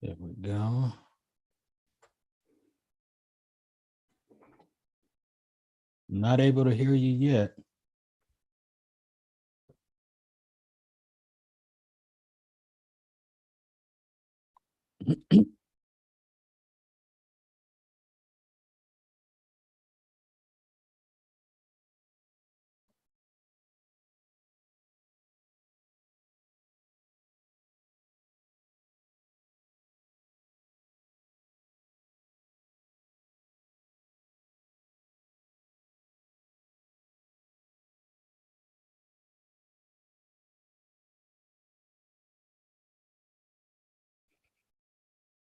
There we go. Not able to hear you yet.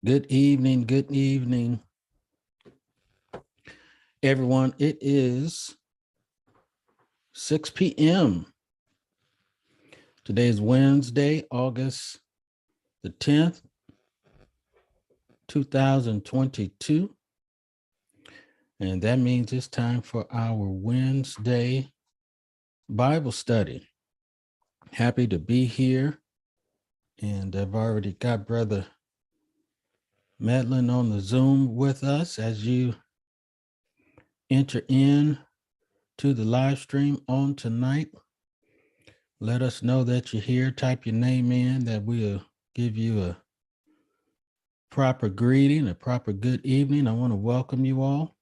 Good evening, everyone. It is 6 p.m. Today is Wednesday, August the 10th, 2022. And that means it's time for our Wednesday Bible study. Happy to be here. And I've already got Brother Medlin on the Zoom with us as you enter in to the live stream on tonight. Let us know that you're here. Type your name in that we'll give you a proper greeting, a proper good evening. I want to welcome you all.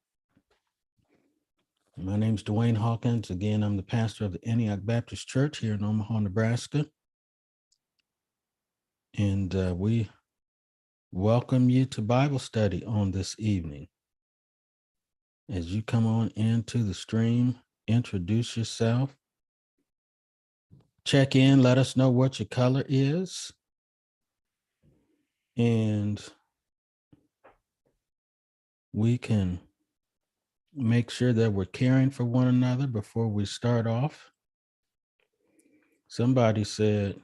My name is Dwayne Hawkins. Again, I'm the pastor of the Antioch Baptist Church here in Omaha, Nebraska. And we welcome you to Bible study on this evening. As you come on into the stream, introduce yourself. Check in, let us know what your color is. And we can make sure that we're caring for one another before we start off. Somebody said,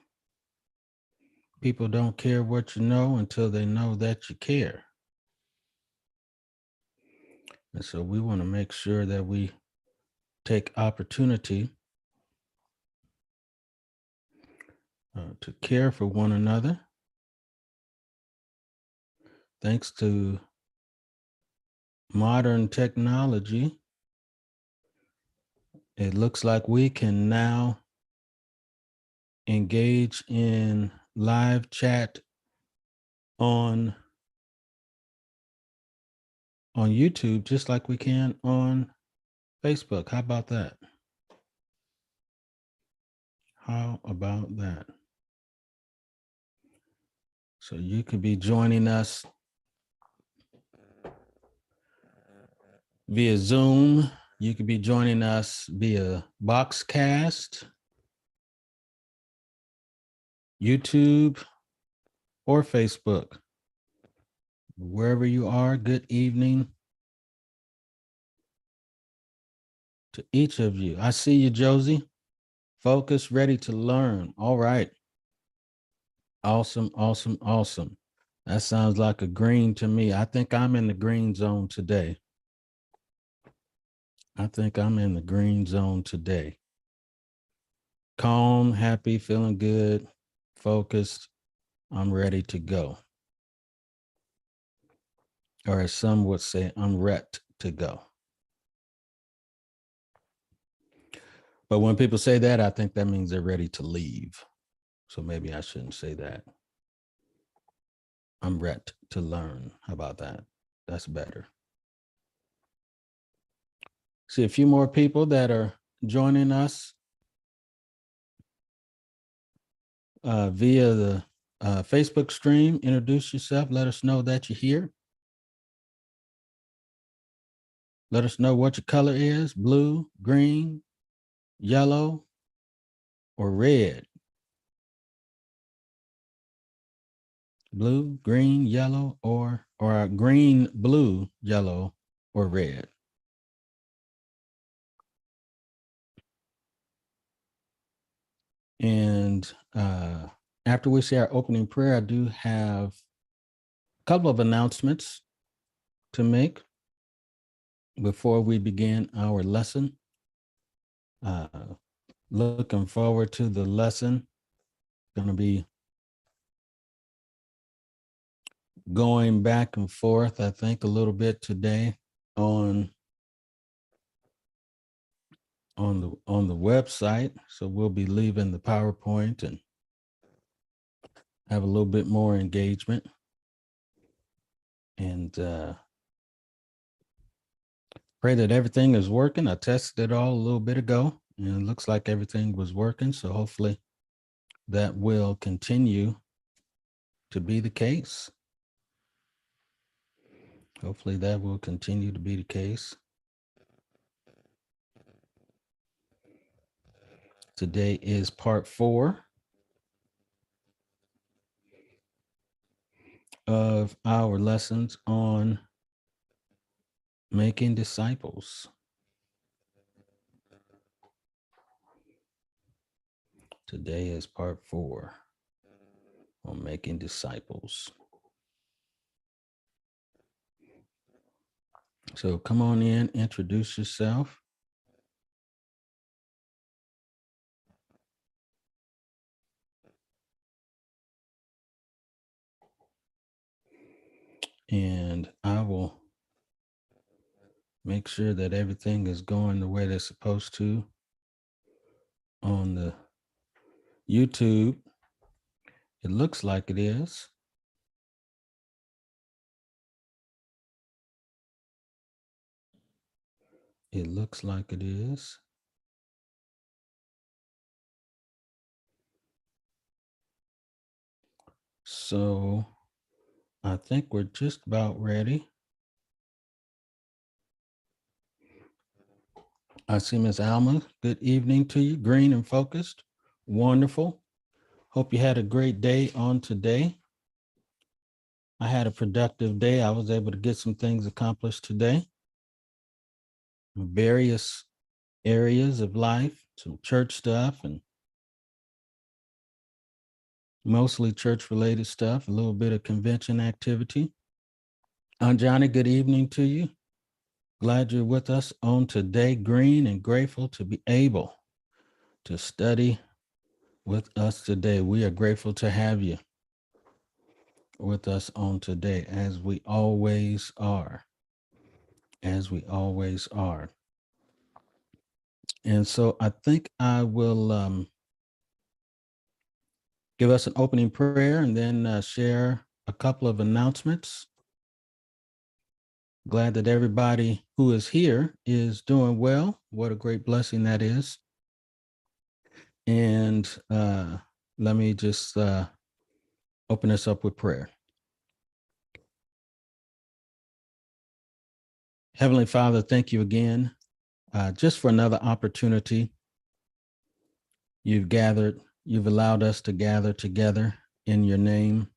people don't care what you know until they know that you care. And so we want to make sure that we take opportunity to care for one another. Thanks to modern technology, it looks like we can now engage in live chat on YouTube, just like we can on Facebook. How about that? How about that? So you could be joining us via Zoom. You could be joining us via Boxcast, YouTube, or Facebook. Wherever you are, good evening to each of you. I see you, Josie. Focus, ready to learn. All right. Awesome. That sounds like a green to me. I think I'm in the green zone today. Calm, happy, feeling good, focused. I'm ready to go. Or as some would say, I'm ready to go. But when people say that, I think that means they're ready to leave. So maybe I shouldn't say that. I'm ready to learn. How about that? That's better. See a few more people that are joining us via the Facebook stream. Introduce yourself. Let us know that you're here. Let us know what your color is: blue, green, yellow, or red. Blue, green, yellow, or green, blue, yellow, or red. And after we say our opening prayer, I do have a couple of announcements to make before we begin our lesson. Looking forward to the lesson. Going to be going back and forth, I think, a little bit today on the website. So we'll be leaving the PowerPoint and have a little bit more engagement. And pray that everything is working. I tested it all a little bit ago, and it looks like everything was working. So hopefully that will continue to be the case. Hopefully that will continue to be the case. Today is part 4 of our lessons on making disciples. Today is part 4 on making disciples. So come on in, introduce yourself. And I will make sure that everything is going the way they're supposed to on the YouTube. It looks like it is. It looks like it is. So I think we're just about ready. I see Miss Alma. Good evening to you. Green and focused. Wonderful. Hope you had a great day on today. I had a productive day. I was able to get some things accomplished today. Various areas of life, some church stuff, and mostly church-related stuff, a little bit of convention activity. Aunt Johnny, good evening to you. Glad you're with us on today. Green and grateful to be able to study with us today. We are grateful to have you with us on today, as we always are. As we always are. And so I think I will give us an opening prayer and then share a couple of announcements. Glad that everybody who is here is doing well. What a great blessing that is. And let me just open this up with prayer. Heavenly Father, thank you again just for another opportunity. You've allowed us to gather together in your name.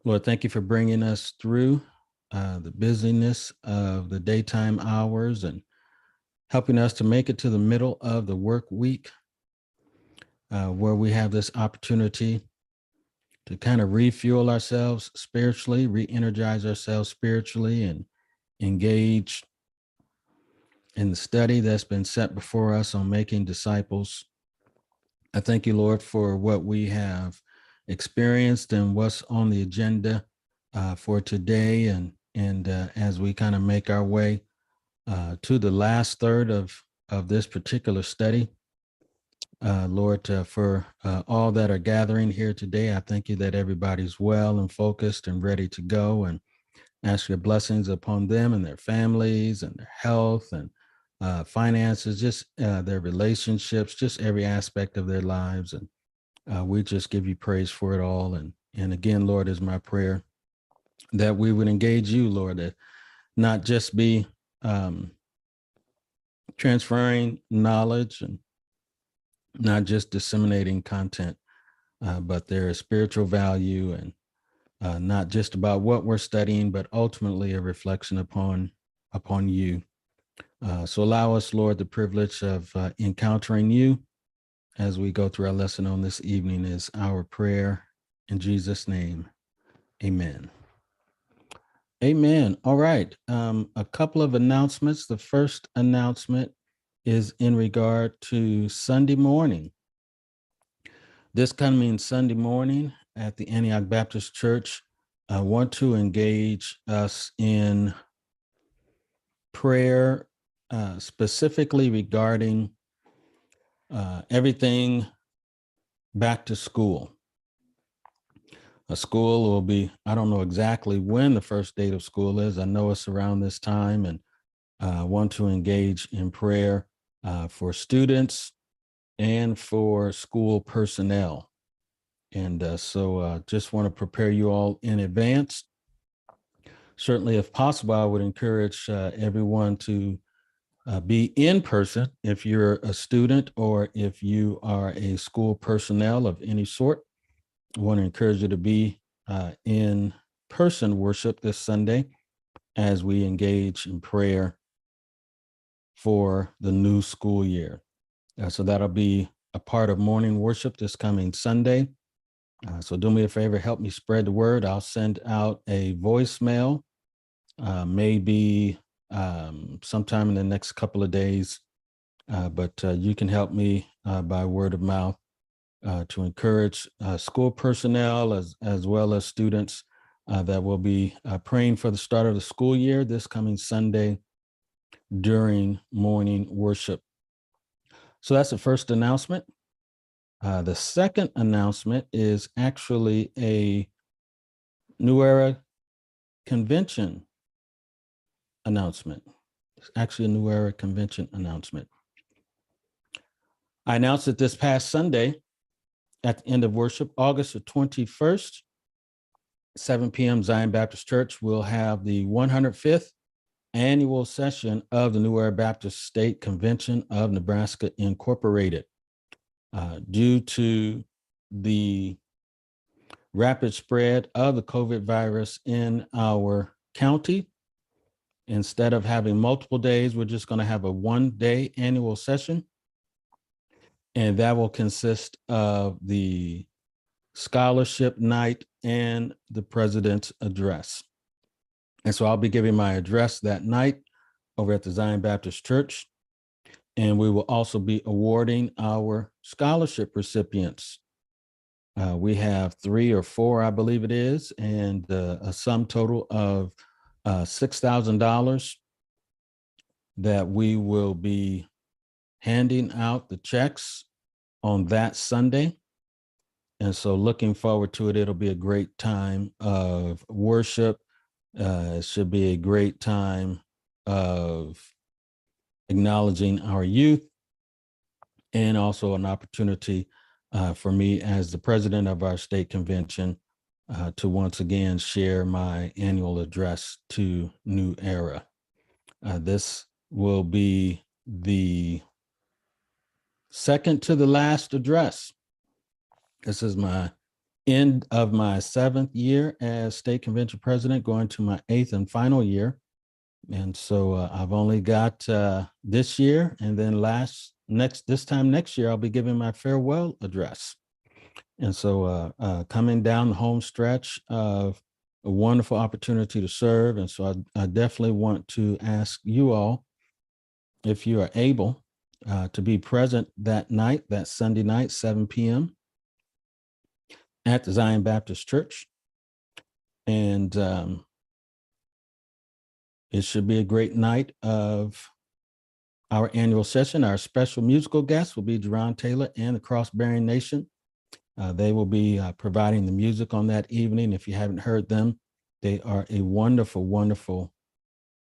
Lord, thank you for bringing us through the busyness of the daytime hours and helping us to make it to the middle of the work week, where we have this opportunity to kind of refuel ourselves spiritually, re-energize ourselves spiritually, and engage in the study that's been set before us on making disciples. I thank you, Lord, for what we have experienced and what's on the agenda for today, and as we kind of make our way to the last third of this particular study. Lord, for all that are gathering here today, I thank you that everybody's well and focused and ready to go, and ask your blessings upon them and their families and their health and finances, just their relationships, just every aspect of their lives. And we just give you praise for it all. And again, Lord, is my prayer that we would engage you, Lord, that not just be transferring knowledge and not just disseminating content, but there is spiritual value, and not just about what we're studying, but ultimately a reflection upon you. So allow us, Lord, the privilege of encountering you as we go through our lesson on this evening is our prayer. In Jesus' name, amen. Amen. All right. A couple of announcements. The first announcement is in regard to Sunday morning. This coming Sunday morning at the Antioch Baptist Church, I want to engage us in prayer, specifically regarding everything back to school. A school will be, I don't know exactly when the first date of school is. I know it's around this time, and want to engage in prayer for students and for school personnel. And so just want to prepare you all in advance. Certainly, if possible, I would encourage everyone to be in person if you're a student or if you are a school personnel of any sort. I want to encourage you to be in person worship this Sunday as we engage in prayer for the new school year. So that'll be a part of morning worship this coming Sunday. So do me a favor, help me spread the word. I'll send out a voicemail, maybe sometime in the next couple of days, but you can help me by word of mouth to encourage school personnel as well as students that will be praying for the start of the school year this coming Sunday during morning worship. So that's the first announcement. The second announcement is actually a New Era convention announcement. It's actually a New Era convention announcement. I announced it this past Sunday at the end of worship, August the 21st, 7 p.m. Zion Baptist Church will have the 105th annual session of the New Era Baptist State Convention of Nebraska Incorporated. Due to the rapid spread of the COVID virus in our county, instead of having multiple days, we're just going to have a one-day annual session. And that will consist of the scholarship night and the president's address. And so I'll be giving my address that night over at the Zion Baptist Church. And we will also be awarding our scholarship recipients. We have 3 or 4, I believe it is, and a sum total of $6,000 that we will be handing out the checks on that Sunday. And so looking forward to it. It'll be a great time of worship. It should be a great time of acknowledging our youth, and also an opportunity for me as the president of our state convention to once again share my annual address to New Era. This will be the second to the last address. This is my end of my 7th year as state convention president, going to my 8th and final year. And so I've only got this year, and then this time next year, I'll be giving my farewell address. And so coming down the home stretch of a wonderful opportunity to serve. And so I definitely want to ask you all, if you are able to be present that night, that Sunday night, 7 p.m. at the Zion Baptist Church. And it should be a great night of our annual session. Our special musical guests will be Jerron Taylor and the Cross-Bearing Nation. They will be providing the music on that evening. If you haven't heard them, they are a wonderful, wonderful,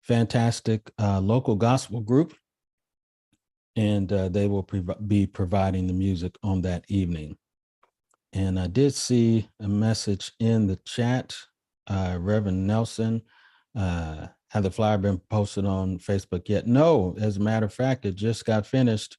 fantastic local gospel group. And they will be providing the music on that evening. And I did see a message in the chat. Reverend Nelson, had the flyer been posted on Facebook yet? No, as a matter of fact, it just got finished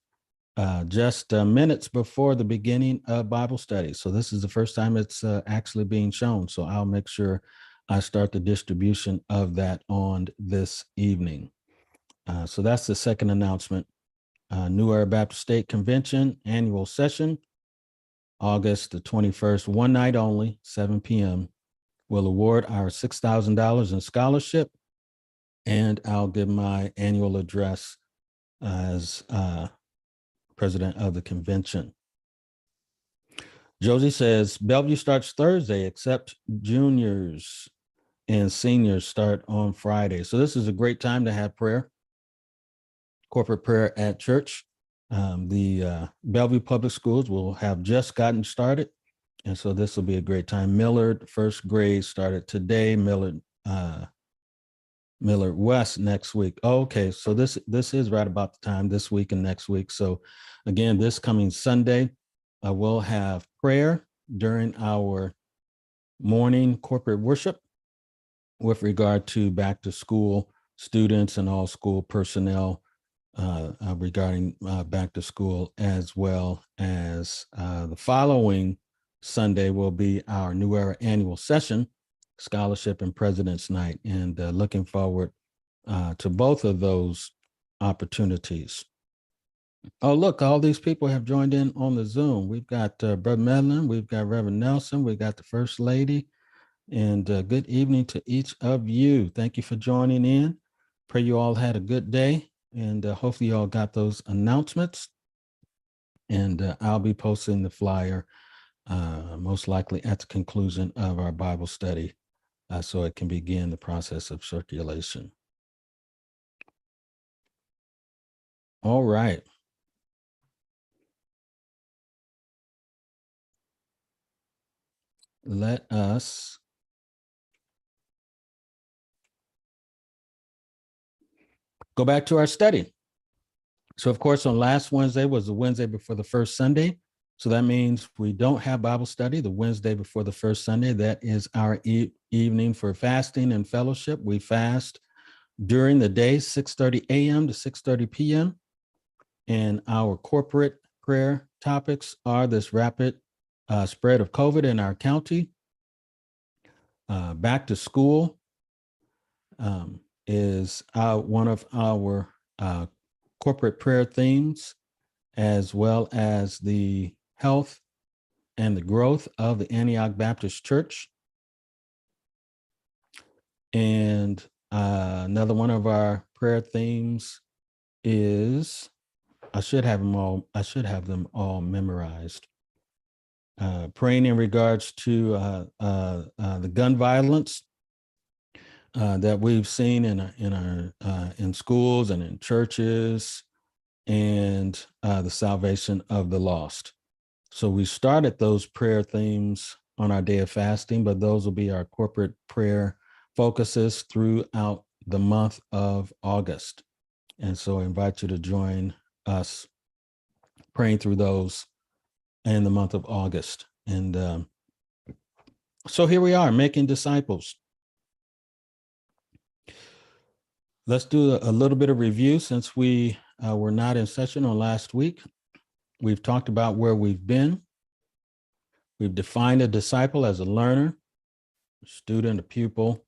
just minutes before the beginning of Bible study. So this is the first time it's actually being shown. So I'll make sure I start the distribution of that on this evening. So that's the second announcement. New Era Baptist State Convention annual session, August the 21st, one night only, 7 p.m. We'll award our $6,000 in scholarship, and I'll give my annual address as president of the convention. Josie says, Bellevue starts Thursday, except juniors and seniors start on Friday. So this is a great time to have prayer, corporate prayer at church. The Bellevue Public Schools will have just gotten started. And so this will be a great time. Millard, first grade, started today. Millard West next week. Okay, so this is right about the time, this week and next week. So again, this coming Sunday, we'll have prayer during our morning corporate worship with regard to back to school students and all school personnel regarding back to school, as well as the following Sunday will be our New Era annual session, scholarship and President's Night, and looking forward to both of those opportunities. Oh, look, all these people have joined in on the Zoom. We've got Brother Medlin, we've got Reverend Nelson, we've got the First Lady, and good evening to each of you. Thank you for joining in. Pray you all had a good day, and hopefully you all got those announcements. And I'll be posting the flyer most likely at the conclusion of our Bible study so it can begin the process of circulation. All right. Let us go back to our study. So, of course, on last Wednesday was the Wednesday before the first Sunday. So that means we don't have Bible study the Wednesday before the first Sunday. That is our evening for fasting and fellowship. We fast during the day, 6:30 a.m. to 6:30 p.m. And our corporate prayer topics are this rapid spread of COVID in our county, back to school is one of our corporate prayer themes, as well as the health and the growth of the Antioch Baptist Church. And another one of our prayer themes is, I should have them all memorized. Praying in regards to the gun violence that we've seen in schools and in churches, and the salvation of the lost. So we started those prayer themes on our day of fasting, but those will be our corporate prayer focuses throughout the month of August. And so I invite you to join us praying through those in the month of August. And so here we are, making disciples. Let's do a little bit of review since we were not in session on last week. We've talked about where we've been. We've defined a disciple as a learner, a student, a pupil.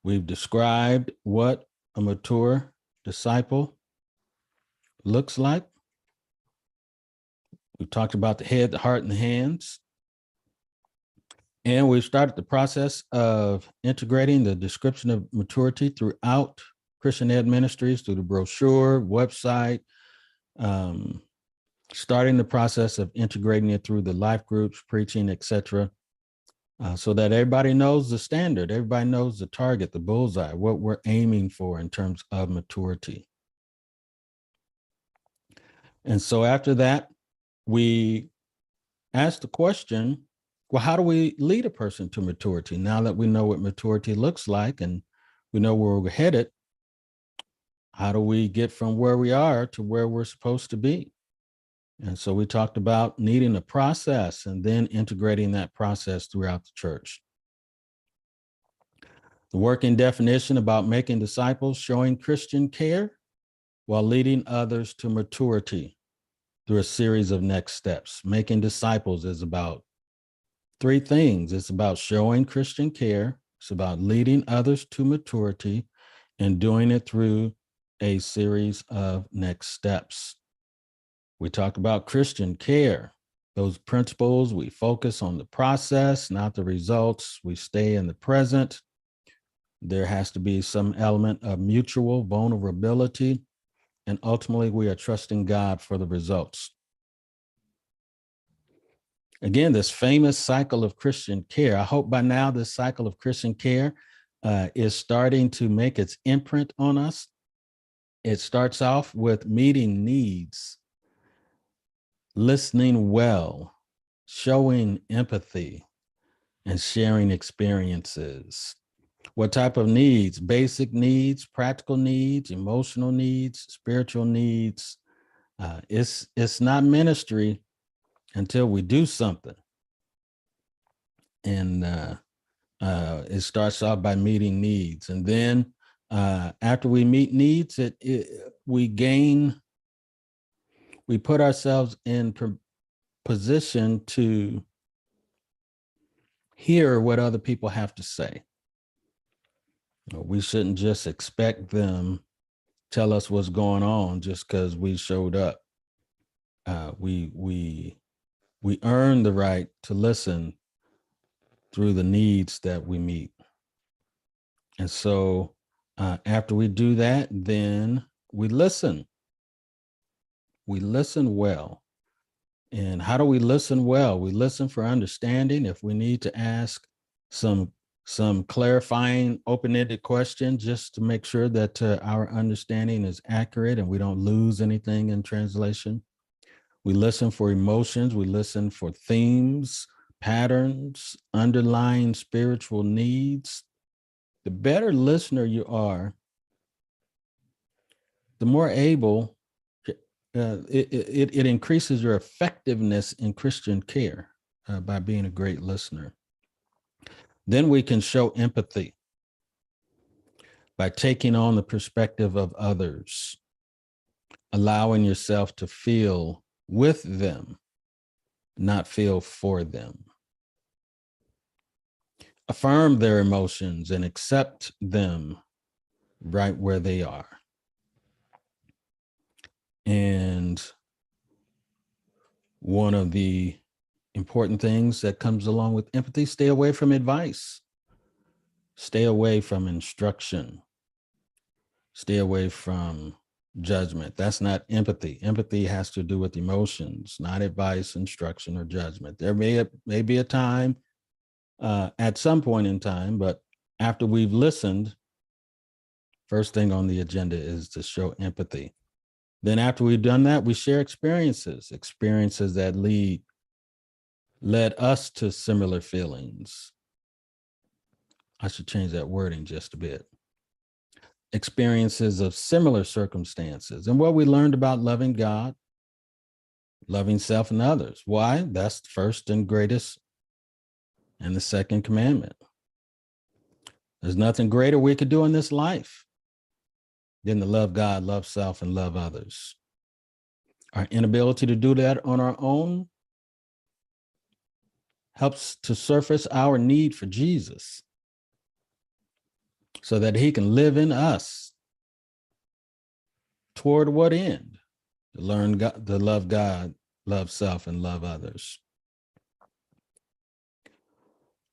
We've described what a mature disciple looks like. We've talked about the head, the heart, and the hands. And we've started the process of integrating the description of maturity throughout Christian Ed Ministries through the brochure, website, starting the process of integrating it through the life groups, preaching, etc., so that everybody knows the standard, everybody knows the target, the bullseye, what we're aiming for in terms of maturity. And so after that, we asked the question, well, how do we lead a person to maturity? Now that we know what maturity looks like and we know where we're headed, how do we get from where we are to where we're supposed to be? And so we talked about needing a process and then integrating that process throughout the church. The working definition about making disciples, showing Christian care while leading others to maturity through a series of next steps. Making disciples is about three things. It's about showing Christian care. It's about leading others to maturity and doing it through a series of next steps. We talk about Christian care, those principles. We focus on the process, not the results. We stay in the present. There has to be some element of mutual vulnerability. And ultimately, we are trusting God for the results. Again, this famous cycle of Christian care. I hope by now this cycle of Christian care is starting to make its imprint on us. It starts off with meeting needs, listening well, showing empathy, and sharing experiences. What type of needs? Basic needs, practical needs, emotional needs, spiritual needs. It's not ministry until we do something. And it starts off by meeting needs. And then after we meet needs, we put ourselves in position to hear what other people have to say. We shouldn't just expect them tell us what's going on just because we showed up. We earn the right to listen through the needs that we meet. And so after we do that, then we listen. We listen well. And how do we listen well? We listen for understanding. If we need to ask some clarifying open-ended question just to make sure that our understanding is accurate and we don't lose anything in translation. We listen for emotions. We listen for themes, patterns, underlying spiritual needs. The better listener you are, the more able it increases your effectiveness in Christian care by being a great listener. Then we can show empathy by taking on the perspective of others, allowing yourself to feel with them, not feel for them. Affirm their emotions and accept them right where they are. And one of the important things that comes along with empathy, stay away from advice. Stay away from instruction. Stay away from judgment. That's not empathy. Empathy has to do with emotions, not advice, instruction, or judgment. There may be a time at some point in time, but after we've listened, first thing on the agenda is to show empathy. Then after we've done that, we share experiences that led us to similar feelings. I should change that wording just a bit. Experiences of similar circumstances and what we learned about loving God, loving self and others. Why? That's the first and greatest and the second commandment. There's nothing greater we could do in this life than to love God, love self, and love others. Our inability to do that on our own helps to surface our need for Jesus so that he can live in us. Toward what end? To learn God, to love God, love self, and love others.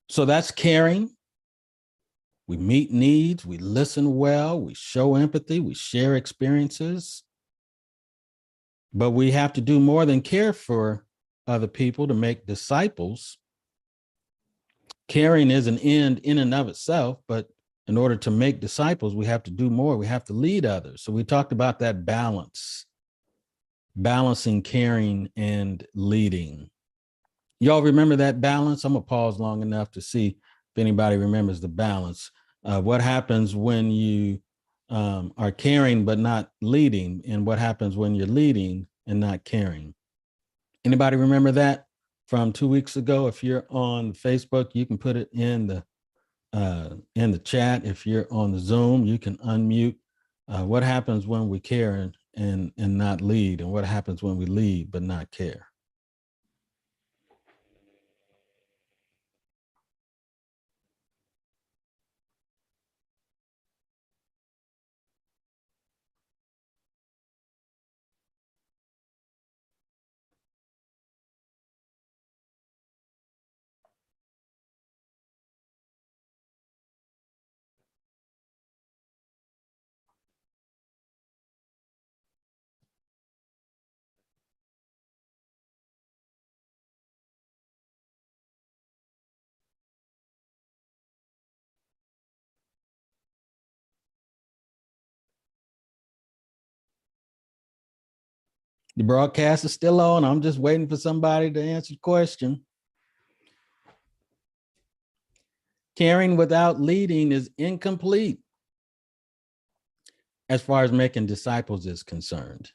So that's caring. We meet needs, we listen well, we show empathy, we share experiences. But we have to do more than care for other people to make disciples. Caring is an end in and of itself, but in order to make disciples, we have to do more. We have to lead others. So we talked about that balance, balancing caring and leading. Y'all remember that balance? I'm going to pause long enough to see if anybody remembers the balance. What happens when you are caring but not leading, and what happens when you're leading and not caring? Anybody remember that from 2 weeks ago? If you're on Facebook, you can put it in the chat. If you're on the Zoom, you can unmute. What happens when we care and not lead, and what happens when we lead but not care? The broadcast is still on. I'm just waiting for somebody to answer the question. Caring without leading is incomplete as far as making disciples is concerned.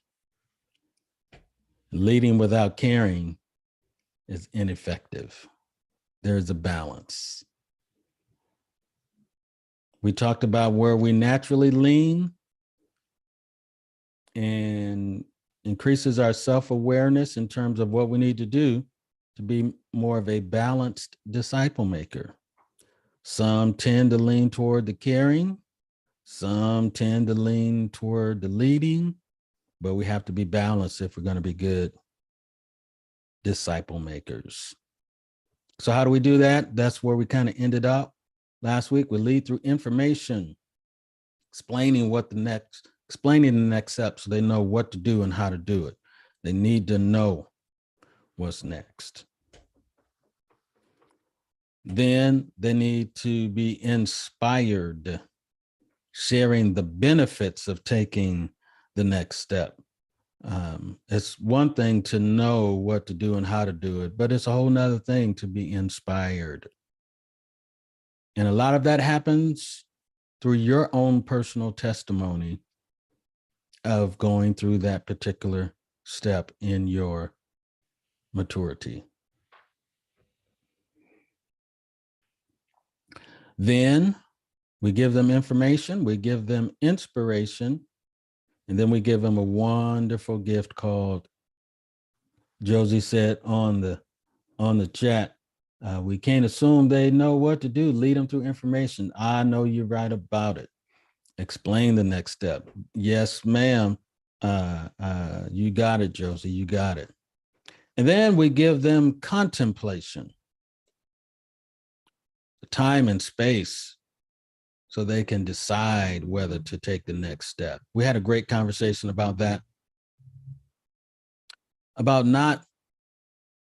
Leading without caring is ineffective. There is a balance. We talked about where we naturally lean and increases our self-awareness in terms of what we need to do to be more of a balanced disciple maker. Some tend to lean toward the caring, some tend to lean toward the leading, but we have to be balanced if we're going to be good disciple makers. So how do we do that? That's where we kind of ended up last week. We lead through information, explaining the next step so they know what to do and how to do it. They need to know what's next. Then they need to be inspired, sharing the benefits of taking the next step. It's one thing to know what to do and how to do it, but it's a whole nother thing to be inspired. And a lot of that happens through your own personal testimony of going through that particular step in your maturity. Then we give them information, we give them inspiration, and then we give them a wonderful gift called, Josie said on the chat, we can't assume they know what to do. Lead them through information. I know you're right about it. Explain the next step. Yes, ma'am. You got it, Josie. You got it. And then we give them contemplation, time and space, so they can decide whether to take the next step. We had a great conversation about that, about not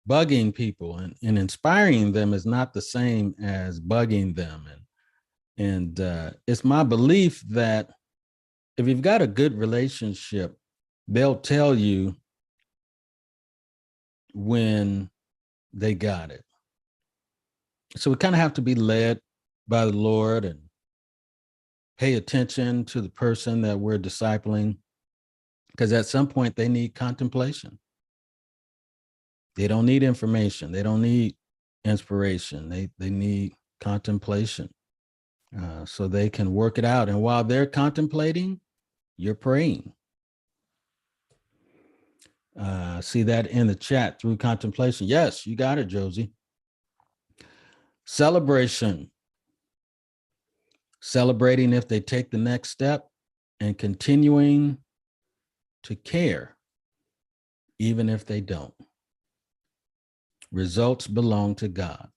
bugging people, and inspiring them is not the same as bugging them. And it's my belief that if you've got a good relationship, they'll tell you when they got it. So we kind of have to be led by the Lord and pay attention to the person that we're discipling, because at some point they need contemplation. They don't need information. They don't need inspiration. They need contemplation, so they can work it out. And while they're contemplating, you're praying. See that in the chat, through contemplation. Yes, you got it, Josie. Celebration. Celebrating if they take the next step, and continuing to care even if they don't. Results belong to God.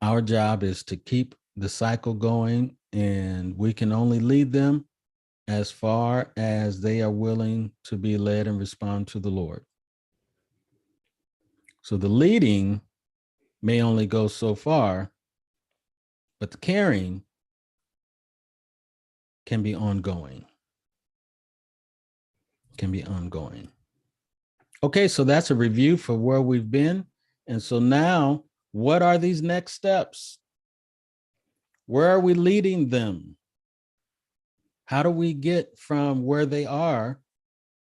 Our job is to keep the cycle going, and we can only lead them as far as they are willing to be led and respond to the Lord. So the leading may only go so far, but the caring can be ongoing. Can be ongoing. Okay, so that's a review for where we've been. And so now, what are these next steps? Where are we leading them? How do we get from where they are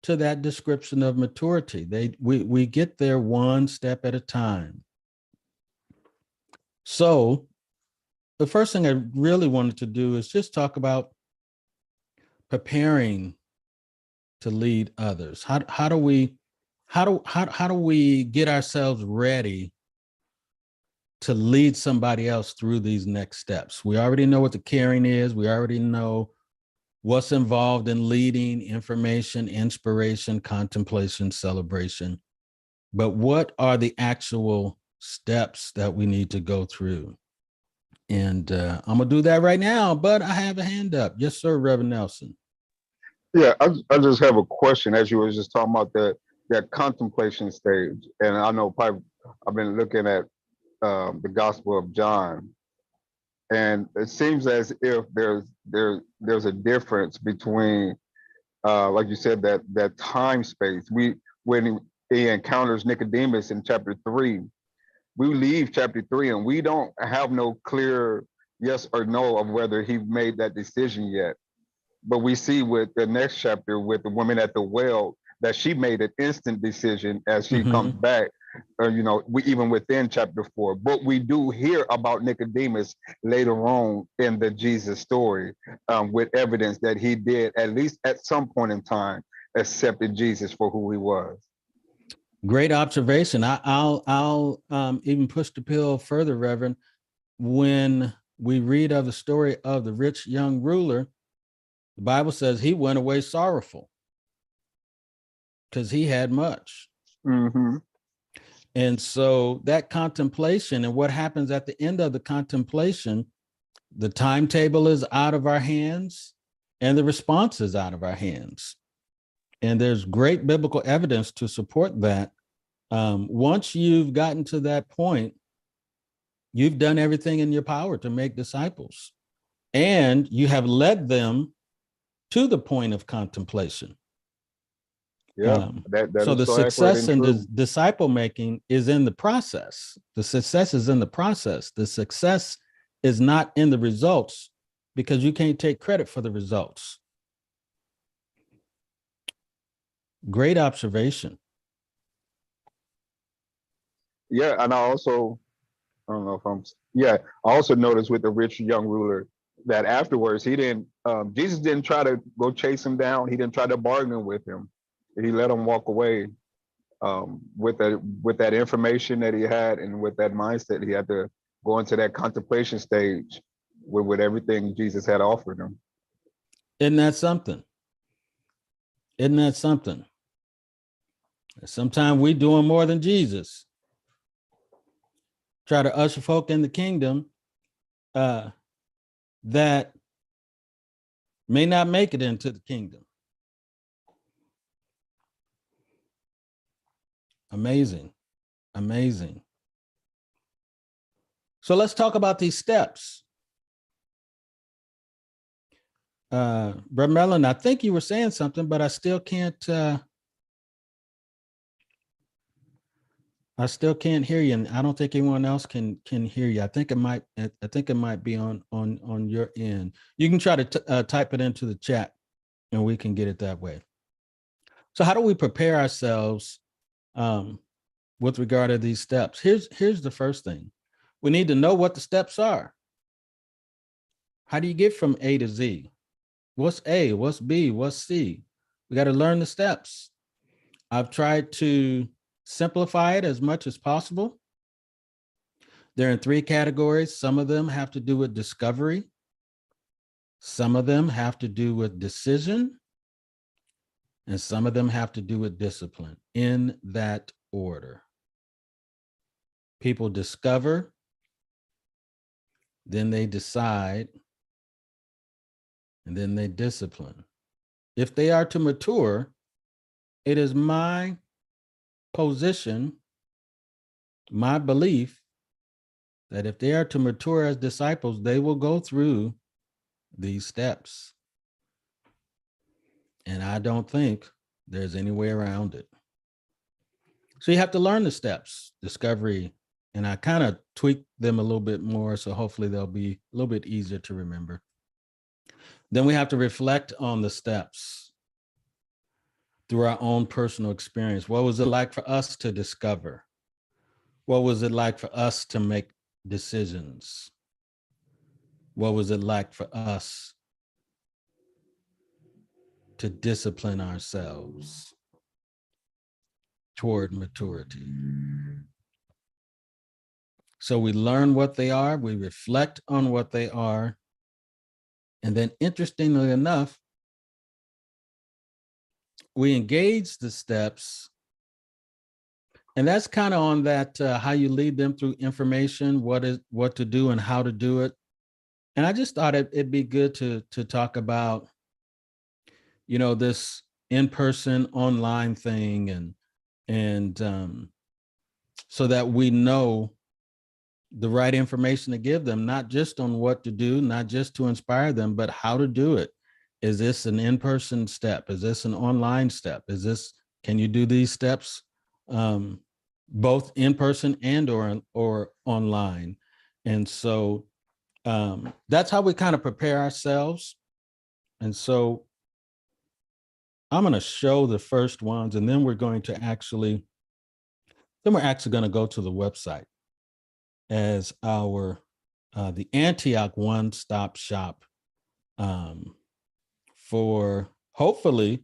to that description of maturity? We get there one step at a time. So the first thing I really wanted to do is just talk about preparing to lead others. How do we get ourselves ready to lead somebody else through these next steps? We already know what the caring is. We already know what's involved in leading: information, inspiration, contemplation, celebration. But what are the actual steps that we need to go through? And I'm gonna do that right now, but I have a hand up. Yes, sir, Reverend Nelson. Yeah, I just have a question. As you were just talking about that contemplation stage, and I know I've been looking at the Gospel of John, and it seems as if there's a difference between like you said, that time space. When he encounters Nicodemus in chapter 3, we leave chapter 3 and we don't have no clear yes or no of whether he made that decision yet. But we see with the next chapter with the woman at the well that she made an instant decision as she comes back. We even within chapter 4. But we do hear about Nicodemus later on in the Jesus story, with evidence that he did, at least at some point in time, accepted Jesus for who he was. Great observation. I'll even push the pill further, Reverend. When we read of the story of the rich young ruler, the Bible says he went away sorrowful because he had much. Mm-hmm. And so that contemplation and what happens at the end of the contemplation, the timetable is out of our hands and the response is out of our hands. And there's great biblical evidence to support that. Once you've gotten to that point, you've done everything in your power to make disciples, and you have led them to the point of contemplation. Yeah, so the success in the disciple making is in the process. The success is in the process. The success is not in the results, because you can't take credit for the results. Great observation. Yeah, and I don't know if I also noticed with the rich young ruler that afterwards Jesus didn't try to go chase him down. He didn't try to bargain with him. He let him walk away with that information that he had, and with that mindset. He had to go into that contemplation stage with everything Jesus had offered him. Isn't that something? Isn't that something? Sometimes we doing more than Jesus. Try to usher folk in the kingdom that may not make it into the kingdom. Amazing. Amazing. So let's talk about these steps. Brother Mellon, I think you were saying something, but I still can't hear you, and I don't think anyone else can hear you. I think it might be on your end. You can try to type it into the chat, and we can get it that way. So how do we prepare ourselves with regard to these steps? Here's the first thing. We need to know what the steps are. How do you get from A to Z? What's A? What's B? What's C? We got to learn the steps. I've tried to simplify it as much as possible. They're in 3 categories. Some of them have to do with discovery. Some of them have to do with decision. And some of them have to do with discipline, in that order. People discover, then they decide, and then they discipline. If they are to mature, it is my position, my belief, that if they are to mature as disciples, they will go through these steps. And I don't think there's any way around it. So you have to learn the steps, discovery, and I kind of tweak them a little bit more, so hopefully they'll be a little bit easier to remember. Then we have to reflect on the steps through our own personal experience. What was it like for us to discover? What was it like for us to make decisions? What was it like for us to discipline ourselves toward maturity? So we learn what they are, we reflect on what they are, and then interestingly enough, we engage the steps, and that's kind of on that how you lead them through information, what to do and how to do it. And I just thought it'd be good to talk about, this in-person online thing, and so that we know the right information to give them, not just on what to do, not just to inspire them, but how to do it Is this an in-person step? Is this an online step? Can you do these steps both in person and or online? And so that's how we kind of prepare ourselves. And so I'm going to show the first ones, and then we're actually going to go to the website as our the Antioch one-stop shop for hopefully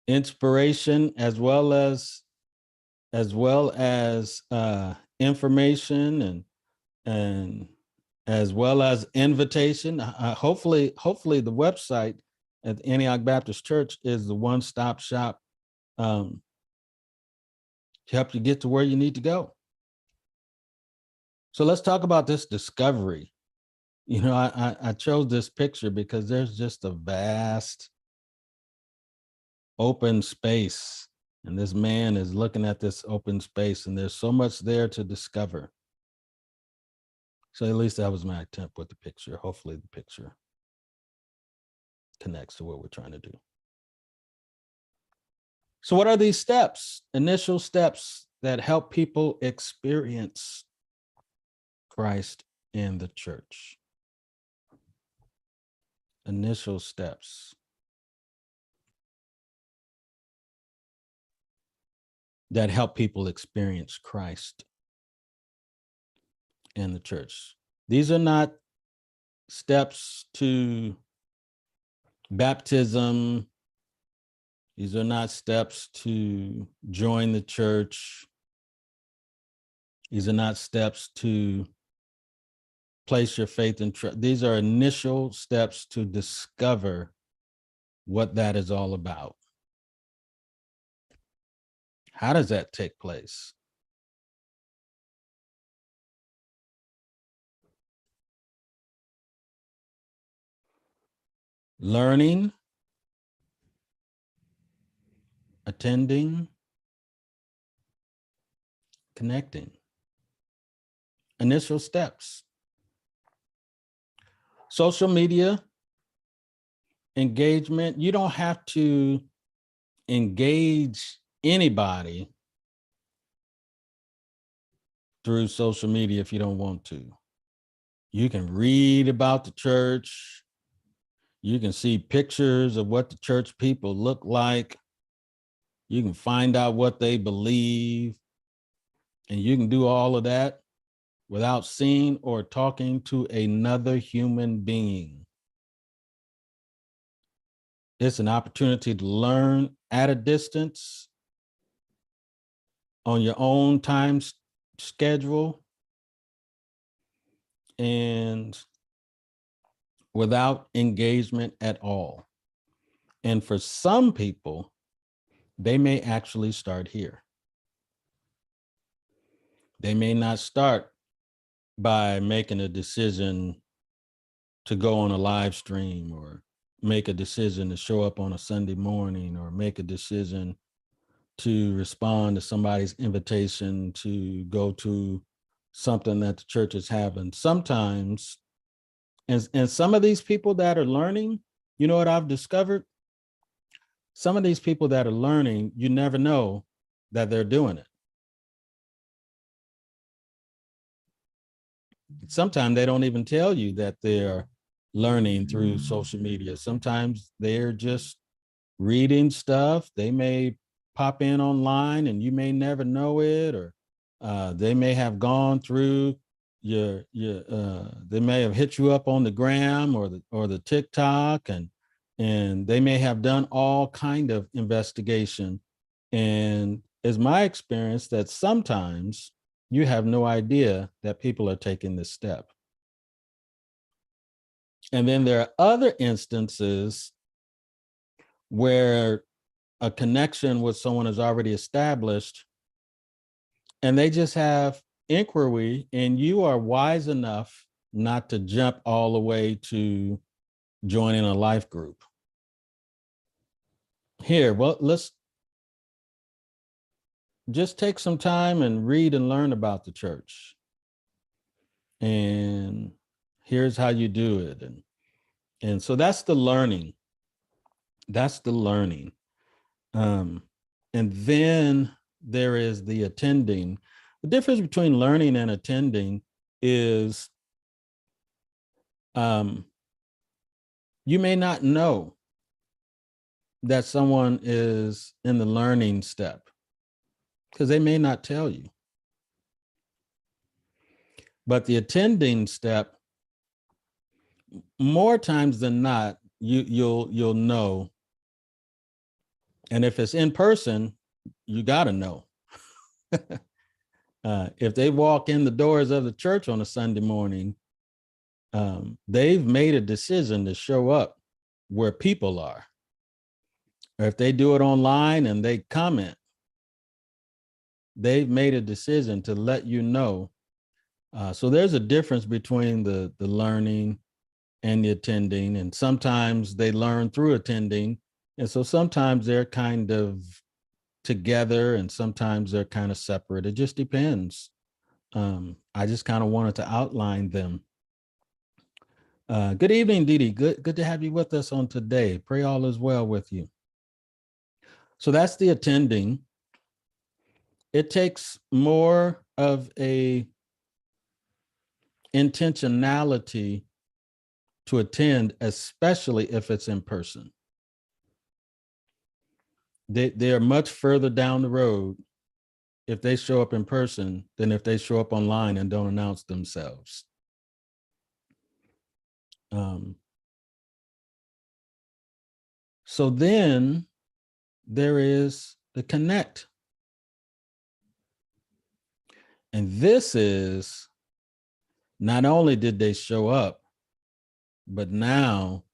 inspiration as well as information and as well as invitation. Hopefully the website at the Antioch Baptist Church is the one-stop shop to help you get to where you need to go. So let's talk about this discovery. You know, I chose this picture because there's just a vast open space, and this man is looking at this open space, and there's so much there to discover. So at least that was my attempt with the picture. Hopefully the picture connects to what we're trying to do. So what are these steps, initial steps that help people experience Christ in the church? Initial steps that help people experience Christ in the church. These are not steps to baptism. These are not steps to join the church. These are not steps to place your faith in trust. These are initial steps to discover what that is all about. How does that take place? Learning, attending, connecting. Initial steps. Social media engagement. You don't have to engage anybody through social media if you don't want to. You can read about the church. You can see pictures of what the church people look like. You can find out what they believe. And you can do all of that without seeing or talking to another human being. It's an opportunity to learn at a distance on your own time schedule and without engagement at all. And for some people, they may actually start here. They may not start by making a decision to go on a live stream or make a decision to show up on a Sunday morning or make a decision to respond to somebody's invitation to go to something that the church is having. Sometimes, and some of these people that are learning, you know what I've discovered? Some of these people that are learning, you never know that they're doing it. Sometimes they don't even tell you that they're learning through social media. Sometimes they're just reading stuff. They may pop in online and you may never know it, or they may have gone through they may have hit you up on the gram or the TikTok, and they may have done all kind of investigation. And it's my experience that sometimes you have no idea that people are taking this step. And then there are other instances where a connection with someone is already established and they just have inquiry, and you are wise enough not to jump all the way to joining a life group. Here, well, let's just take some time and read and learn about the church. And here's how you do it. And And so that's the learning. That's the learning. And then there is the attending. The difference between learning and attending is you may not know that someone is in the learning step because they may not tell you. But the attending step, more times than not, you'll know. And if it's in person, you got to know. If they walk in the doors of the church on a Sunday morning, they've made a decision to show up where people are. Or if they do it online and they comment, they've made a decision to let you know. So there's a difference between the learning and the attending. And sometimes they learn through attending. And so sometimes they're kind of together and sometimes they're kind of separate. It just depends. I just kind of wanted to outline them. Good evening, Dee Dee. Good to have you with us on today. Pray all is well with you. So that's the attending. It takes more of a intentionality to attend, especially if it's in person. They're much further down the road if they show up in person than if they show up online and don't announce themselves. So then there is the connect. And this is not only did they show up, but now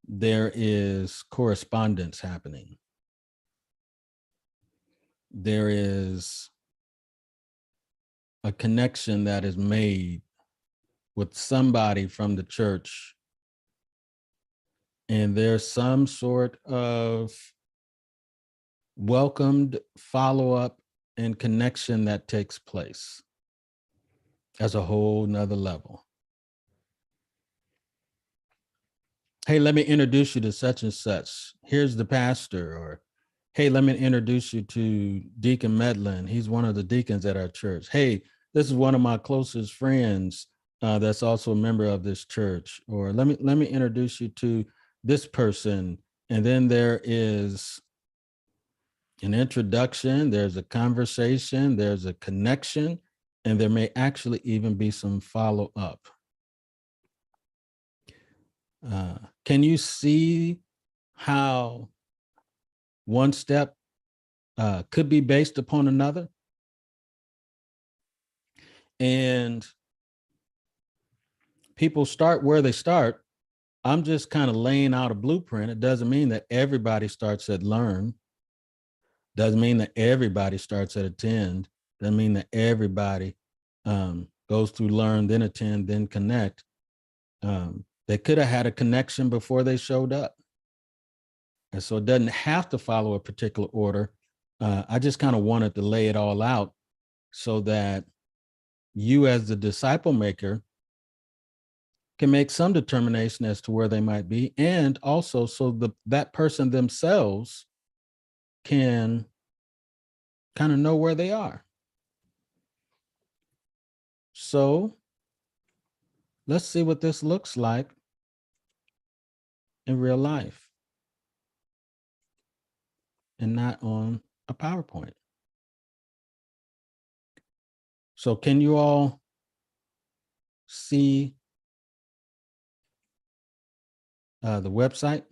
there is correspondence happening. There is a connection that is made with somebody from the church. And there's some sort of welcomed follow-up and connection that takes place as a whole nother level. Hey, let me introduce you to such and such. Here's the pastor. Or, hey, let me introduce you to Deacon Medlin. He's one of the deacons at our church. Hey, this is one of my closest friends that's also a member of this church. Or let me introduce you to this person. And then there is an introduction, there's a conversation, there's a connection, and there may actually even be some follow-up. Can you see how one step could be based upon another? And people start where they start. I'm just kind of laying out a blueprint. It doesn't mean that everybody starts at learn. Doesn't mean that everybody starts at attend. Doesn't mean that everybody goes through learn, then attend, then connect. They could have had a connection before they showed up. And so it doesn't have to follow a particular order. I just kind of wanted to lay it all out so that you as the disciple maker can make some determination as to where they might be. And also so that person themselves can kind of know where they are. So let's see what this looks like in real life and not on a PowerPoint. So can you all see the website?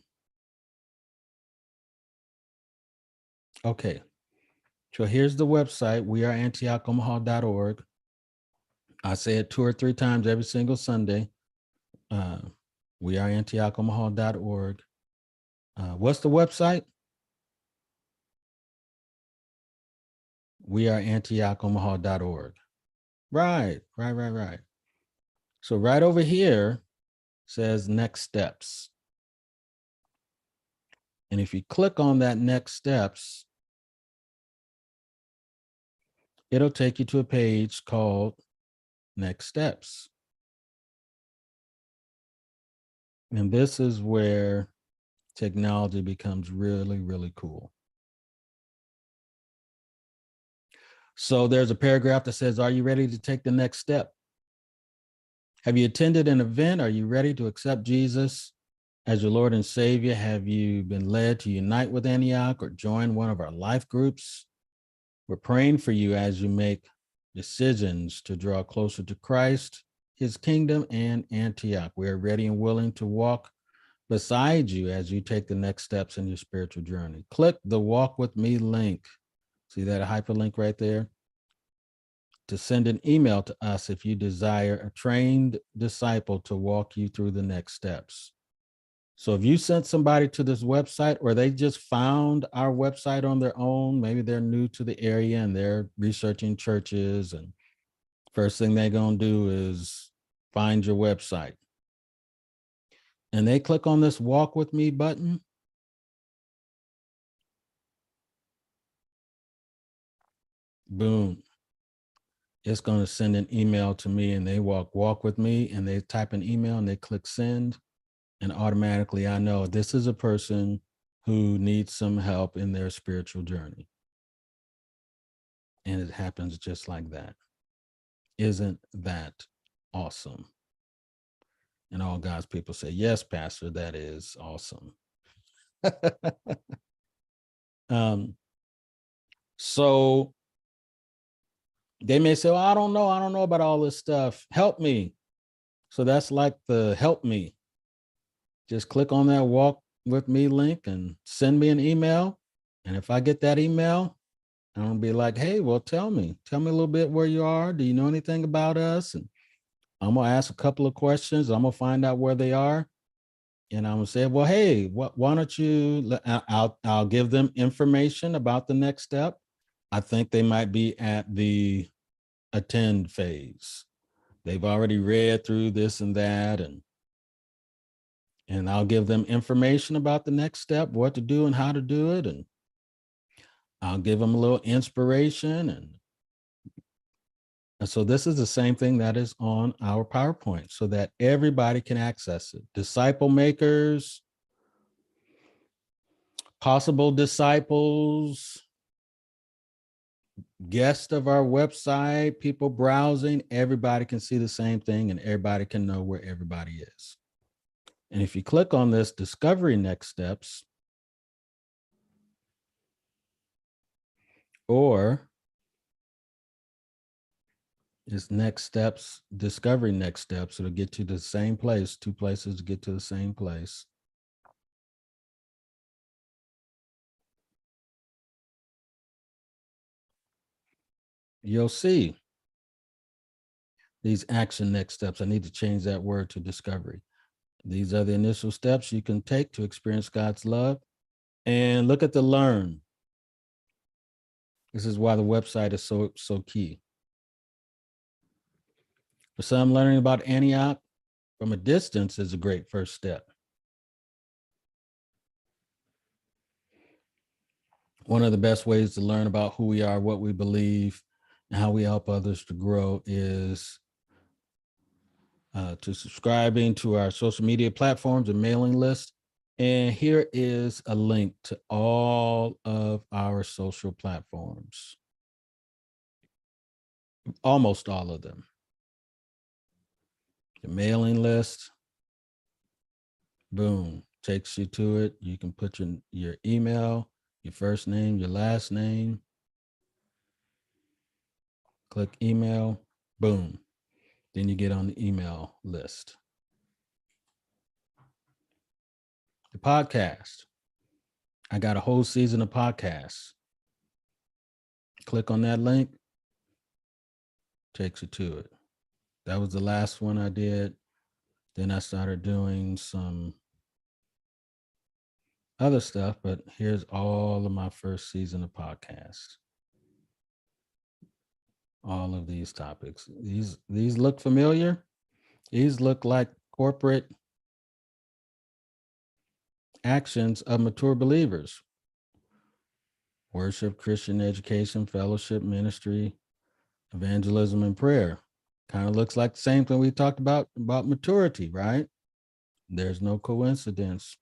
Okay, so here's the website, weareantiochomaha.org. I say it 2 or 3 times every single Sunday. Weareantiochomaha.org. What's the website? Weareantiochomaha.org. Right. So right over here says next steps. And if you click on that next steps, it'll take you to a page called next steps. And this is where technology becomes really, really cool. So there's a paragraph that says, are you ready to take the next step? Have you attended an event? Are you ready to accept Jesus as your Lord and Savior? Have you been led to unite with Antioch or join one of our life groups? We're praying for you as you make decisions to draw closer to Christ, his kingdom, and Antioch. We are ready and willing to walk beside you as you take the next steps in your spiritual journey. Click the Walk With Me link. See that hyperlink right there? To send an email to us if you desire a trained disciple to walk you through the next steps. So if you sent somebody to this website or they just found our website on their own, maybe they're new to the area and they're researching churches, and first thing they're going to do is find your website. And they click on this Walk With Me button. Boom. It's going to send an email to me, and they walk with me, and they type an email and they click send. And automatically I know this is a person who needs some help in their spiritual journey. And it happens just like that. Isn't that awesome? And all God's people say, yes, Pastor, that is awesome. So they may say, well, I don't know about all this stuff. Help me. So that's like the help me. Just click on that Walk With Me link and send me an email. And if I get that email, I'm gonna be like, hey, well, tell me a little bit where you are. Do you know anything about us? And I'm gonna ask a couple of questions. I'm gonna find out where they are. And I'm gonna say, well, hey, why don't you, I'll give them information about the next step. I think they might be at the attend phase. They've already read through this and that, and I'll give them information about the next step, what to do and how to do it. And I'll give them a little inspiration. And so this is the same thing that is on our PowerPoint so that everybody can access it. Disciple makers, possible disciples, guests of our website, people browsing, everybody can see the same thing and everybody can know where everybody is. And if you click on this Discovery Next Steps, or it's Next Steps, Discovery Next Steps, it'll get you to the same place, two places to get to the same place. You'll see these action next steps. I need to change that word to discovery. These are the initial steps you can take to experience God's love. And look at the learn. This is why the website is so key. For some, learning about Antioch from a distance is a great first step. One of the best ways to learn about who we are, what we believe, and how we help others to grow is to subscribing to our social media platforms and mailing list. And here is a link to all of our social platforms. Almost all of them. The mailing list, boom, takes you to it. You can put your email, your first name, your last name. Click email, boom. Then you get on the email list. The podcast. I got a whole season of podcasts. Click on that link, takes you to it. That was the last one I did. Then I started doing some other stuff, but here's all of my first season of podcasts. All of these topics. These look familiar. These look like corporate actions of mature believers. Worship, Christian education, fellowship, ministry, evangelism, and prayer. Kind of looks like the same thing we talked about maturity, right? There's no coincidence.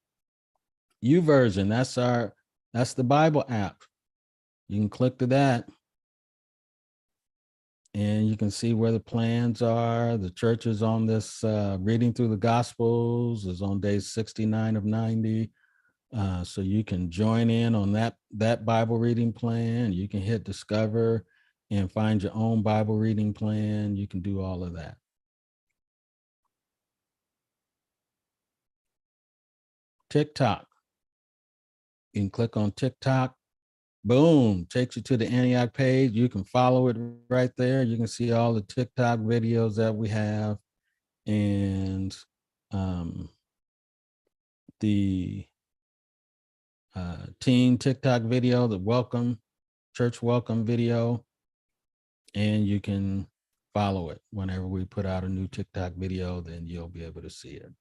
YouVersion, that's the Bible app. You can click to that and you can see where the plans are. The church is on this reading through the Gospels is on day 69 of 90. So you can join in on that Bible reading plan. You can hit discover and find your own Bible reading plan. You can do all of that. TikTok. You can click on TikTok. Boom, takes you to the Antioch page. You can follow it right there. You can see all the TikTok videos that we have and the teen TikTok video, the church welcome video, and you can follow it. Whenever we put out a new TikTok video, then you'll be able to see it.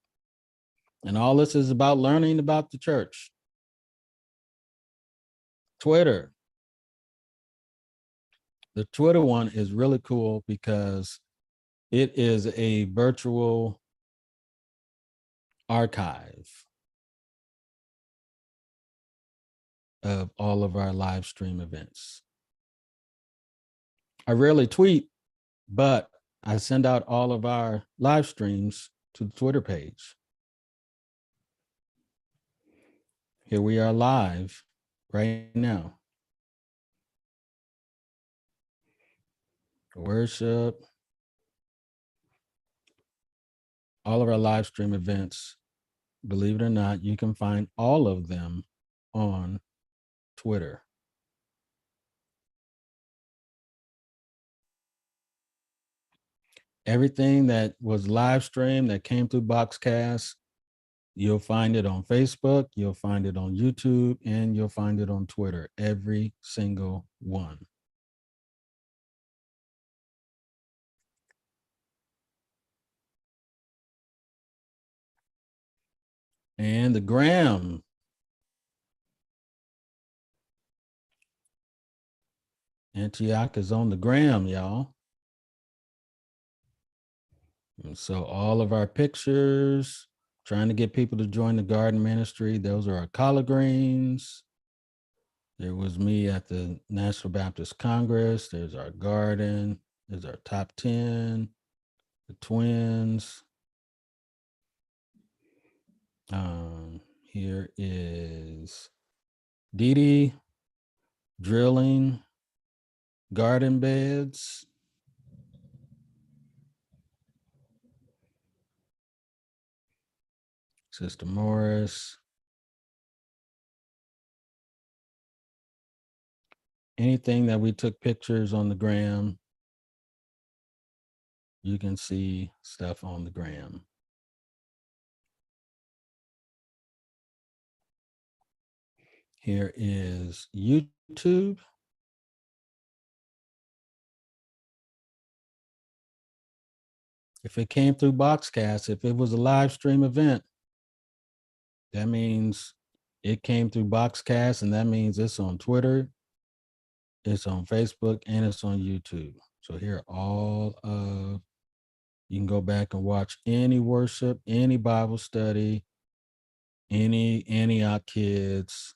And all this is about learning about the church. Twitter. The Twitter one is really cool because it is a virtual archive of all of our live stream events. I rarely tweet, but I send out all of our live streams to the Twitter page. Here we are live right now. Worship, all of our live stream events, believe it or not, you can find all of them on Twitter. Everything that was live streamed that came through Boxcast, you'll find it on Facebook, you'll find it on YouTube, and you'll find it on Twitter, every single one. And the gram. Antioch is on the gram, y'all. And so all of our pictures, trying to get people to join the garden ministry. Those are our collard greens. There was me at the National Baptist Congress. There's our garden. There's our top 10, the twins. Here is Dee Dee drilling garden beds. Sister Morris. Anything that we took pictures on the gram, you can see stuff on the gram. Here is YouTube. If it came through Boxcast, if it was a live stream event, that means it came through Boxcast, and that means it's on Twitter, it's on Facebook, and it's on YouTube. So here are all of, you can go back and watch any worship, any Bible study, any Antioch kids.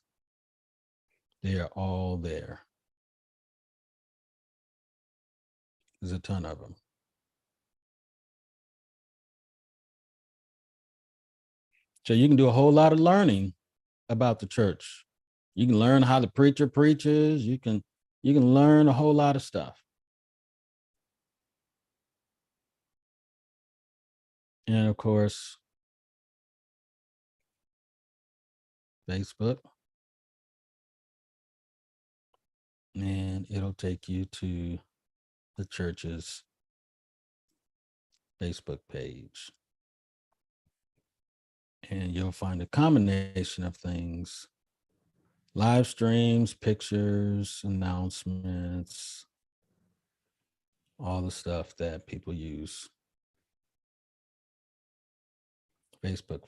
They are all there. There's a ton of them. So you can do a whole lot of learning about the church. You can learn how the preacher preaches. You can learn a whole lot of stuff. And of course, Facebook. And it'll take you to the church's Facebook page. And you'll find a combination of things: live streams, pictures, announcements, all the stuff that people use Facebook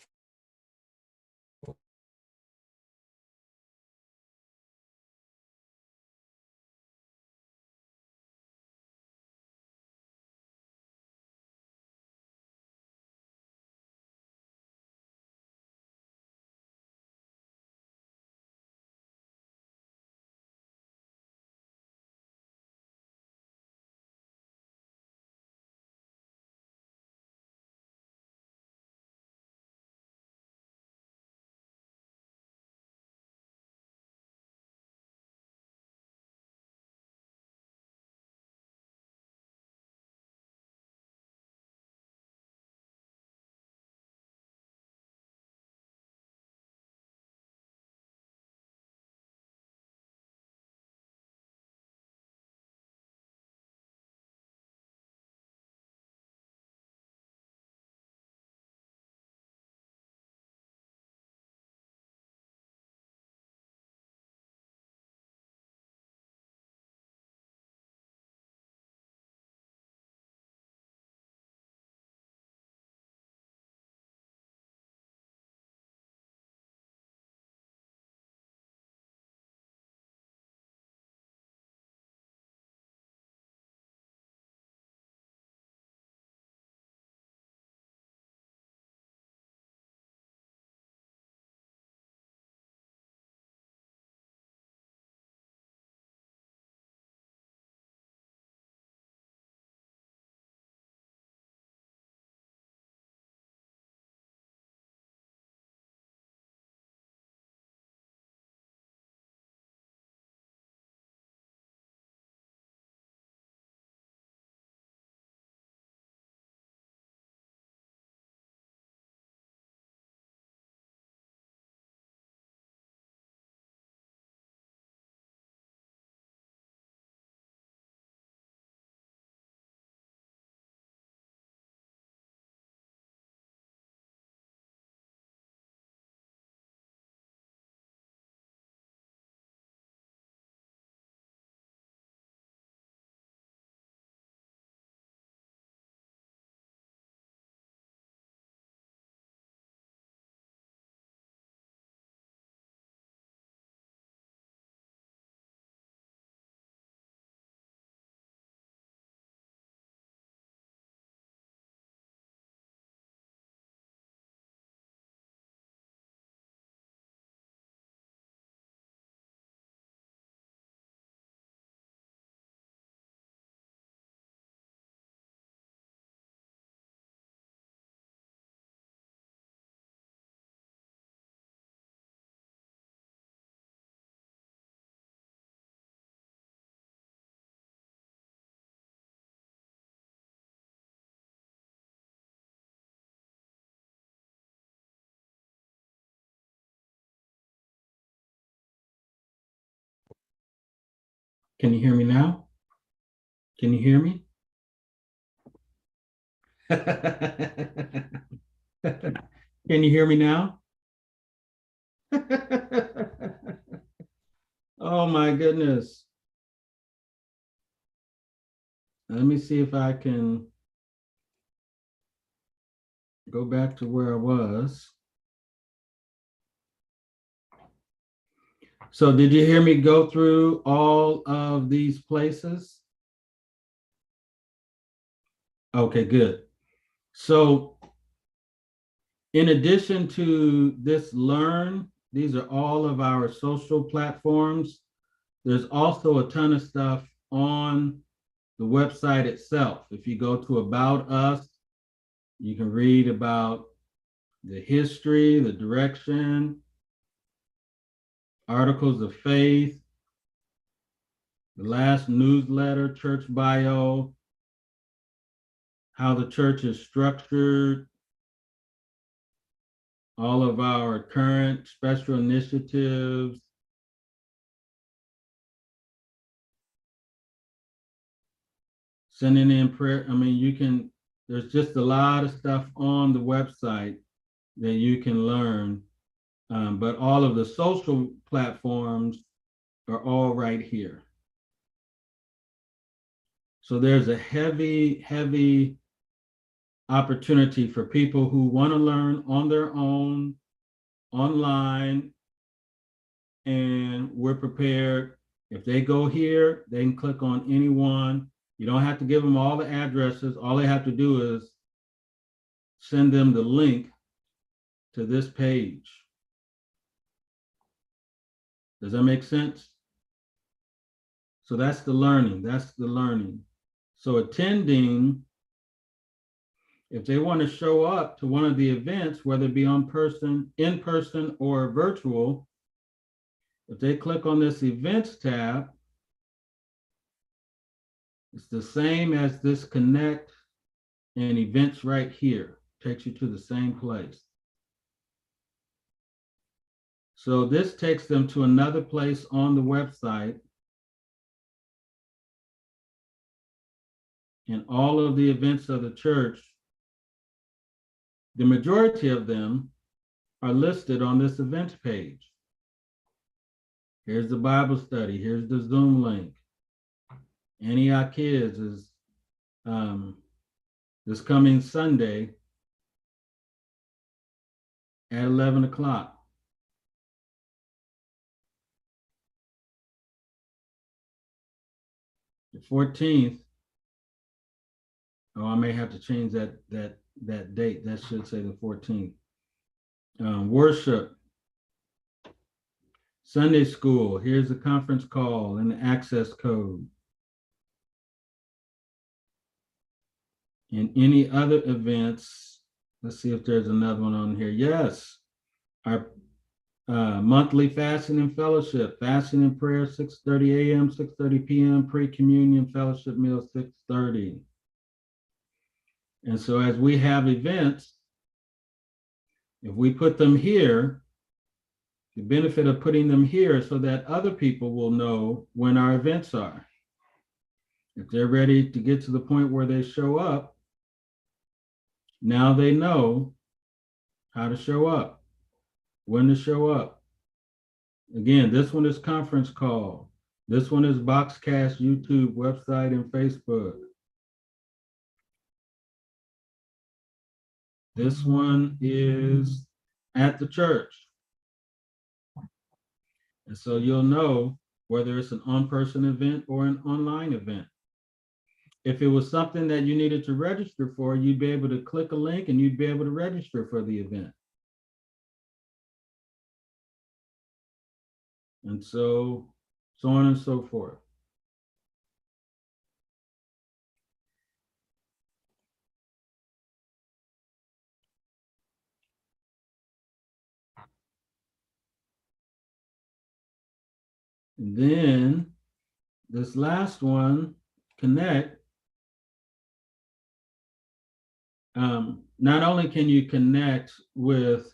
Can you hear me now? Can you hear me? Can you hear me now? Oh my goodness. Let me see if I can go back to where I was. So did you hear me go through all of these places? Okay, good. So in addition to this Learn, these are all of our social platforms. There's also a ton of stuff on the website itself. If you go to About Us, you can read about the history, the direction, articles of faith, the last newsletter, church bio, how the church is structured, all of our current special initiatives, sending in prayer. I mean, there's just a lot of stuff on the website that you can learn. But all of the social platforms are all right here. So there's a heavy opportunity for people who want to learn on their own, online, and we're prepared. If they go here, they can click on any one. You don't have to give them all the addresses. All they have to do is send them the link to this page. Does that make sense? So that's the learning. That's the learning. So attending, if they want to show up to one of the events, whether it be in person or virtual, if they click on this events tab, it's the same as this connect and events right here. Takes you to the same place. So this takes them to another place on the website. And all of the events of the church, the majority of them are listed on this events page. Here's the Bible study. Here's the Zoom link. Antioch Kids is this coming Sunday at 11 o'clock. The 14th. Oh, I may have to change that date. That should say the 14th. Worship. Sunday school. Here's the conference call and the access code. And any other events, let's see if there's another one on here. Yes, our monthly fasting and fellowship, fasting and prayer, 6:30 a.m., 6:30 p.m., pre-communion fellowship meal, 6:30. And so as we have events, if we put them here, the benefit of putting them here so that other people will know when our events are. If they're ready to get to the point where they show up, now they know how to show up, when to show up. Again, this one is conference call. This one is Boxcast, YouTube, website, and Facebook. This one is at the church. And so you'll know whether it's an on-person event or an online event. If it was something that you needed to register for, you'd be able to click a link and you'd be able to register for the event. And so on and so forth. And then this last one, connect. Not only can you connect with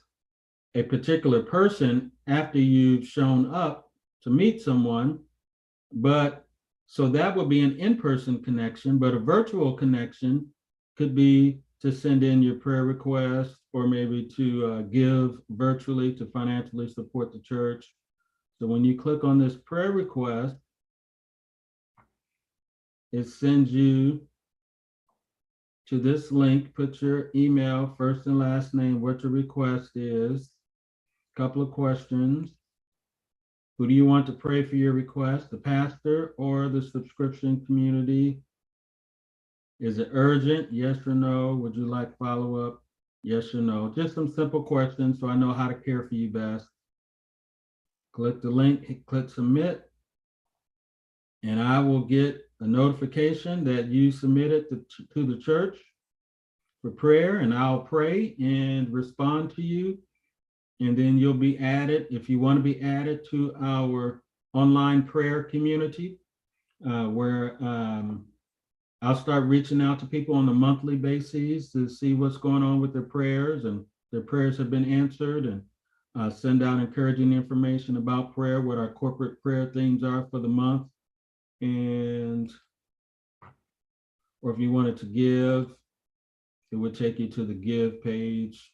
a particular person after you've shown up to meet someone, but So that would be an in-person connection, but a virtual connection could be to send in your prayer request or maybe to give virtually to financially support the church. So when you click on this prayer request, it sends you to this link. Put your email, first and last name, what your request is, a couple of questions. Who do you want to pray for your request, the pastor or the subscription community? Is it urgent? Yes or no? Would you like follow-up? Yes or no? Just some simple questions so I know how to care for you best. Click the link, click submit, and I will get a notification that you submitted to the church for prayer, and I'll pray and respond to you. And then you'll be added, if you want to be added, to our online prayer community, where I'll start reaching out to people on a monthly basis to see what's going on with their prayers, and their prayers have been answered, and send out encouraging information about prayer, what our corporate prayer themes are for the month. And, or if you wanted to give, it would take you to the give page.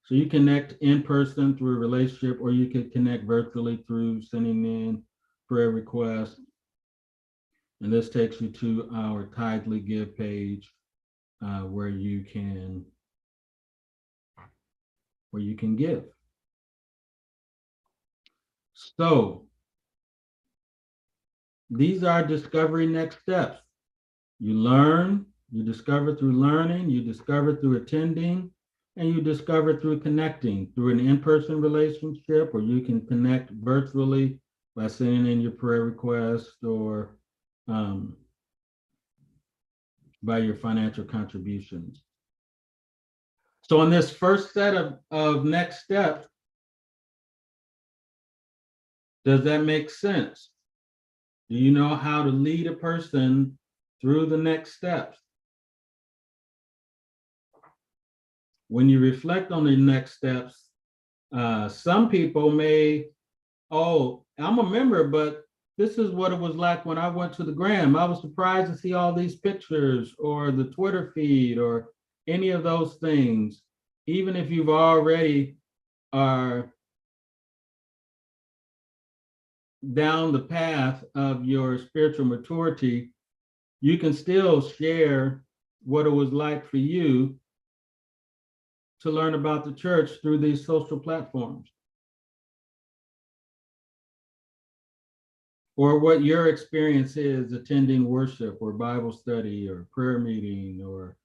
So you connect in person through a relationship, or you could connect virtually through sending in prayer requests. And this takes you to our Tidely Give page, where you can give. So these are discovery next steps. You learn, you discover through learning, you discover through attending, and you discover through connecting through an in-person relationship, or you can connect virtually by sending in your prayer request, or by your financial contributions. So on this first set of next steps, does that make sense? Do you know how to lead a person through the next steps? When you reflect on the next steps, some people may, oh, I'm a member, but this is what it was like when I went to the Gram. I was surprised to see all these pictures, or the Twitter feed, or any of those things. Even if you've already are down the path of your spiritual maturity, you can still share what it was like for you to learn about the church through these social platforms, or what your experience is attending worship or Bible study or prayer meeting, or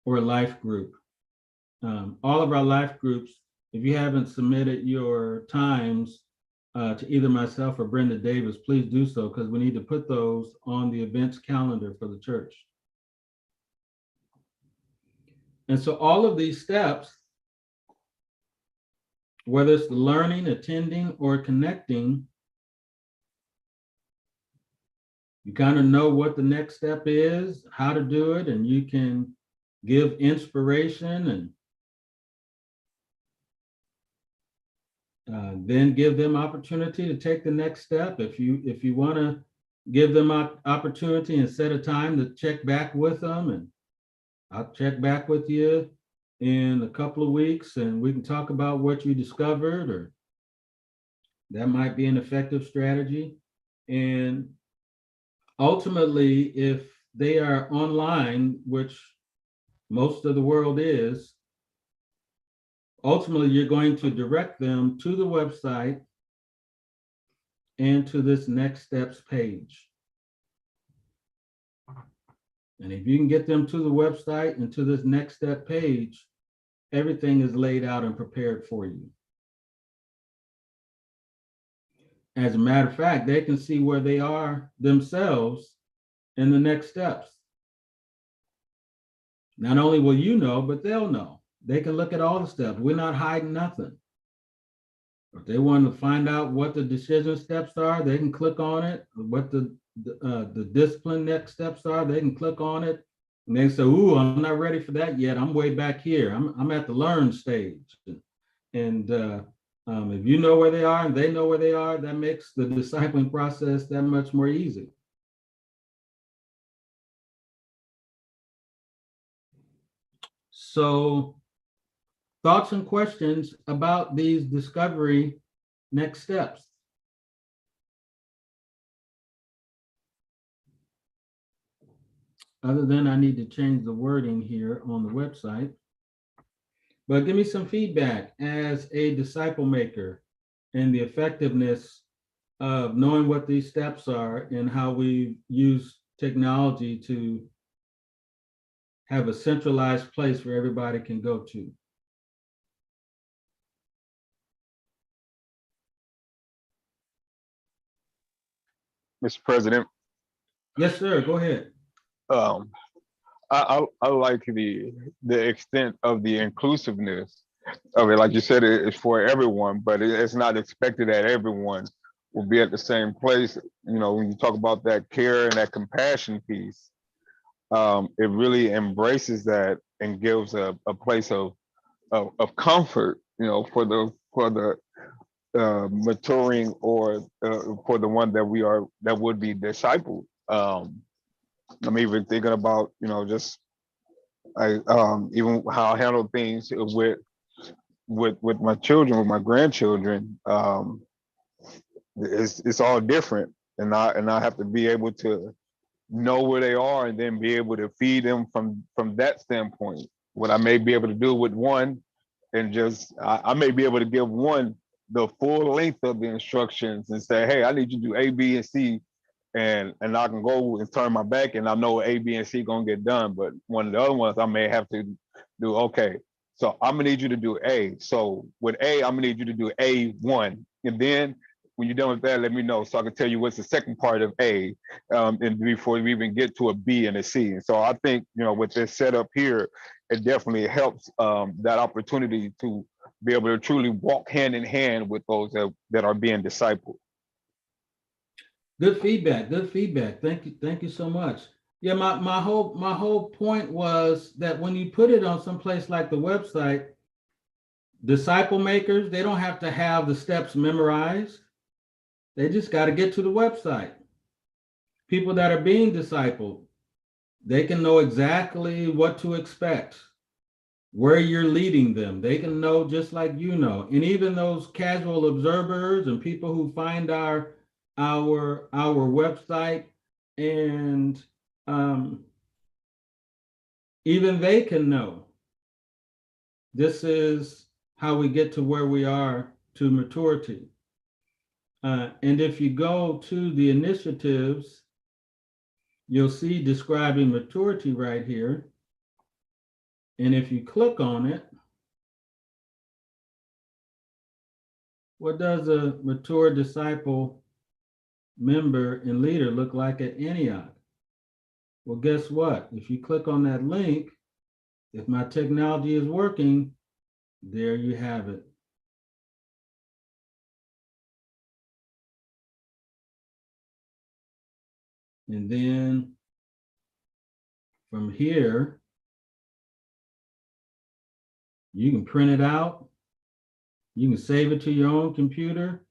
life group. All of our life groups, if you haven't submitted your times to either myself or Brenda Davis, please do so, because we need to put those on the events calendar for the church. And so all of these steps, whether it's the learning, attending, or connecting, you kind of know what the next step is, how to do it, and you can give inspiration, and then give them opportunity to take the next step. If you want to give them opportunity and set a time to check back with them, and I'll check back with you in a couple of weeks, and we can talk about what you discovered, or that might be an effective strategy. And ultimately, if they are online, which most of the world is, ultimately you're going to direct them to the website and to this next steps page. And if you can get them to the website and to this next step page, everything is laid out and prepared for you. As a matter of fact, they can see where they are themselves in the next steps. Not only will you know, but they'll know. They can look at all the steps. We're not hiding nothing. If they want to find out what the decision steps are, they can click on it. What the discipline next steps are, they can click on it. And they say, ooh, I'm not ready for that yet. I'm way back here. I'm at the learn stage. And If you know where they are and they know where they are, that makes the discipling process that much more easy. So, thoughts and questions about these discovery next steps? Other than I need to change the wording here on the website. But give me some feedback as a disciple maker and the effectiveness of knowing what these steps are and how we use technology to have a centralized place where everybody can go to. Mr. President, Yes, sir. Go ahead. um, I like the extent of the inclusiveness of it. Like you said, it's for everyone, but it's not expected that everyone will be at the same place. You know, when you talk about that care and that compassion piece, it really embraces that and gives a place of comfort. You know, for the maturing or for the one that would be discipled. I'm even thinking about, you know, just even how I handle things with my children, with my grandchildren. It's all different, and I have to be able to know where they are and then be able to feed them from that standpoint. What I may be able to do with one, and just I may be able to give one the full length of the instructions and say, hey, I need you to do A, B, and C, and I can go and turn my back and I know A, B, and C gonna get done. But one of the other ones I may have to do, okay, so I'm gonna need you to do A. So with A, I'm gonna need you to do A1. And then when you're done with that, let me know so I can tell you what's the second part of A, and before we even get to a B and a C. And so I think, you know, with this setup here, it definitely helps that opportunity to be able to truly walk hand in hand with those that are being discipled. Good feedback. Good feedback. Thank you. Thank you so much. Yeah, my whole point was that when you put it on some place like the website, disciple makers, they don't have to have the steps memorized. They just got to get to the website. People that are being discipled, they can know exactly what to expect, where you're leading them. They can know just like you know. And even those casual observers and people who find our website, and even they can know this is how we get to where we are to maturity. And if you go to the initiatives, you'll see describing maturity right here. And if you click on it, what does a mature disciple member and leader look like at Antioch? Well, guess what? If you click on that link, if my technology is working, there you have it. And then from here, you can print it out. You can save it to your own computer.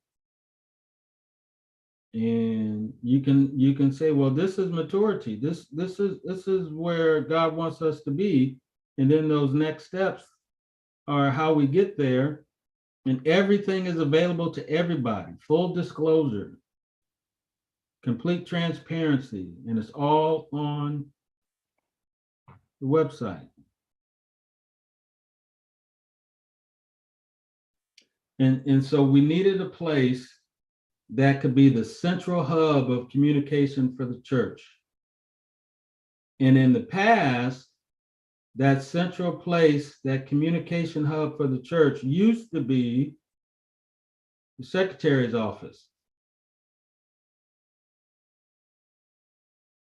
And you can say, well, this is maturity. This is where God wants us to be. And then those next steps are how we get there. And everything is available to everybody. Full disclosure, complete transparency, and it's all on the website. And so we needed a place that could be the central hub of communication for the church. And in the past, that central place, that communication hub for the church used to be the secretary's office.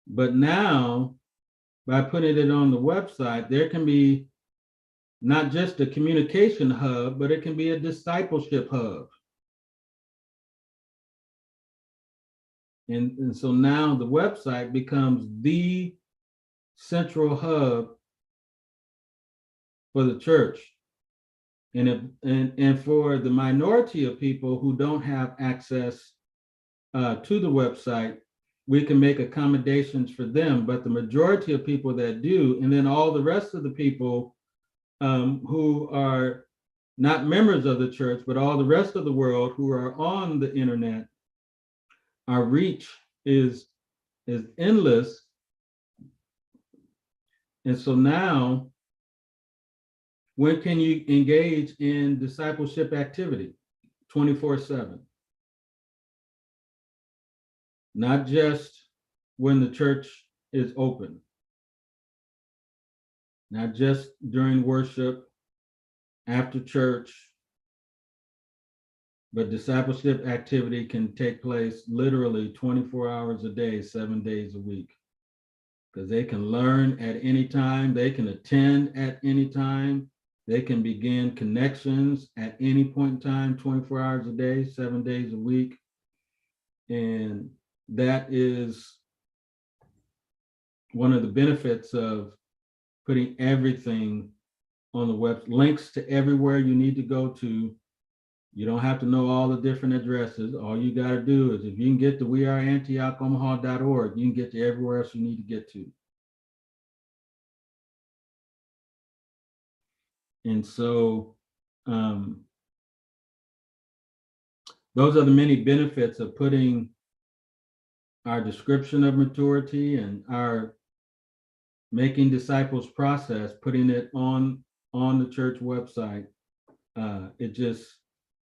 But now, by putting it on the website, there can be not just a communication hub, but it can be a discipleship hub. And so now the website becomes the central hub for the church. And for the minority of people who don't have access to the website, we can make accommodations for them. But the majority of people that do, and then all the rest of the people who are not members of the church, but all the rest of the world who are on the internet, our reach is endless. And so now, when can you engage in discipleship activity? 24/7. Not just when the church is open, not just during worship, after church, but discipleship activity can take place literally 24 hours a day, 7 days a week, because they can learn at any time, they can attend at any time, they can begin connections at any point in time, 24 hours a day, 7 days a week. And that is one of the benefits of putting everything on the web, links to everywhere you need to go to. You don't have to know all the different addresses. All you got to do is, if you can get to weareantiochomaha.org, you can get to everywhere else you need to get to. And so those are the many benefits of putting our description of maturity and our making disciples process, putting it on the church website.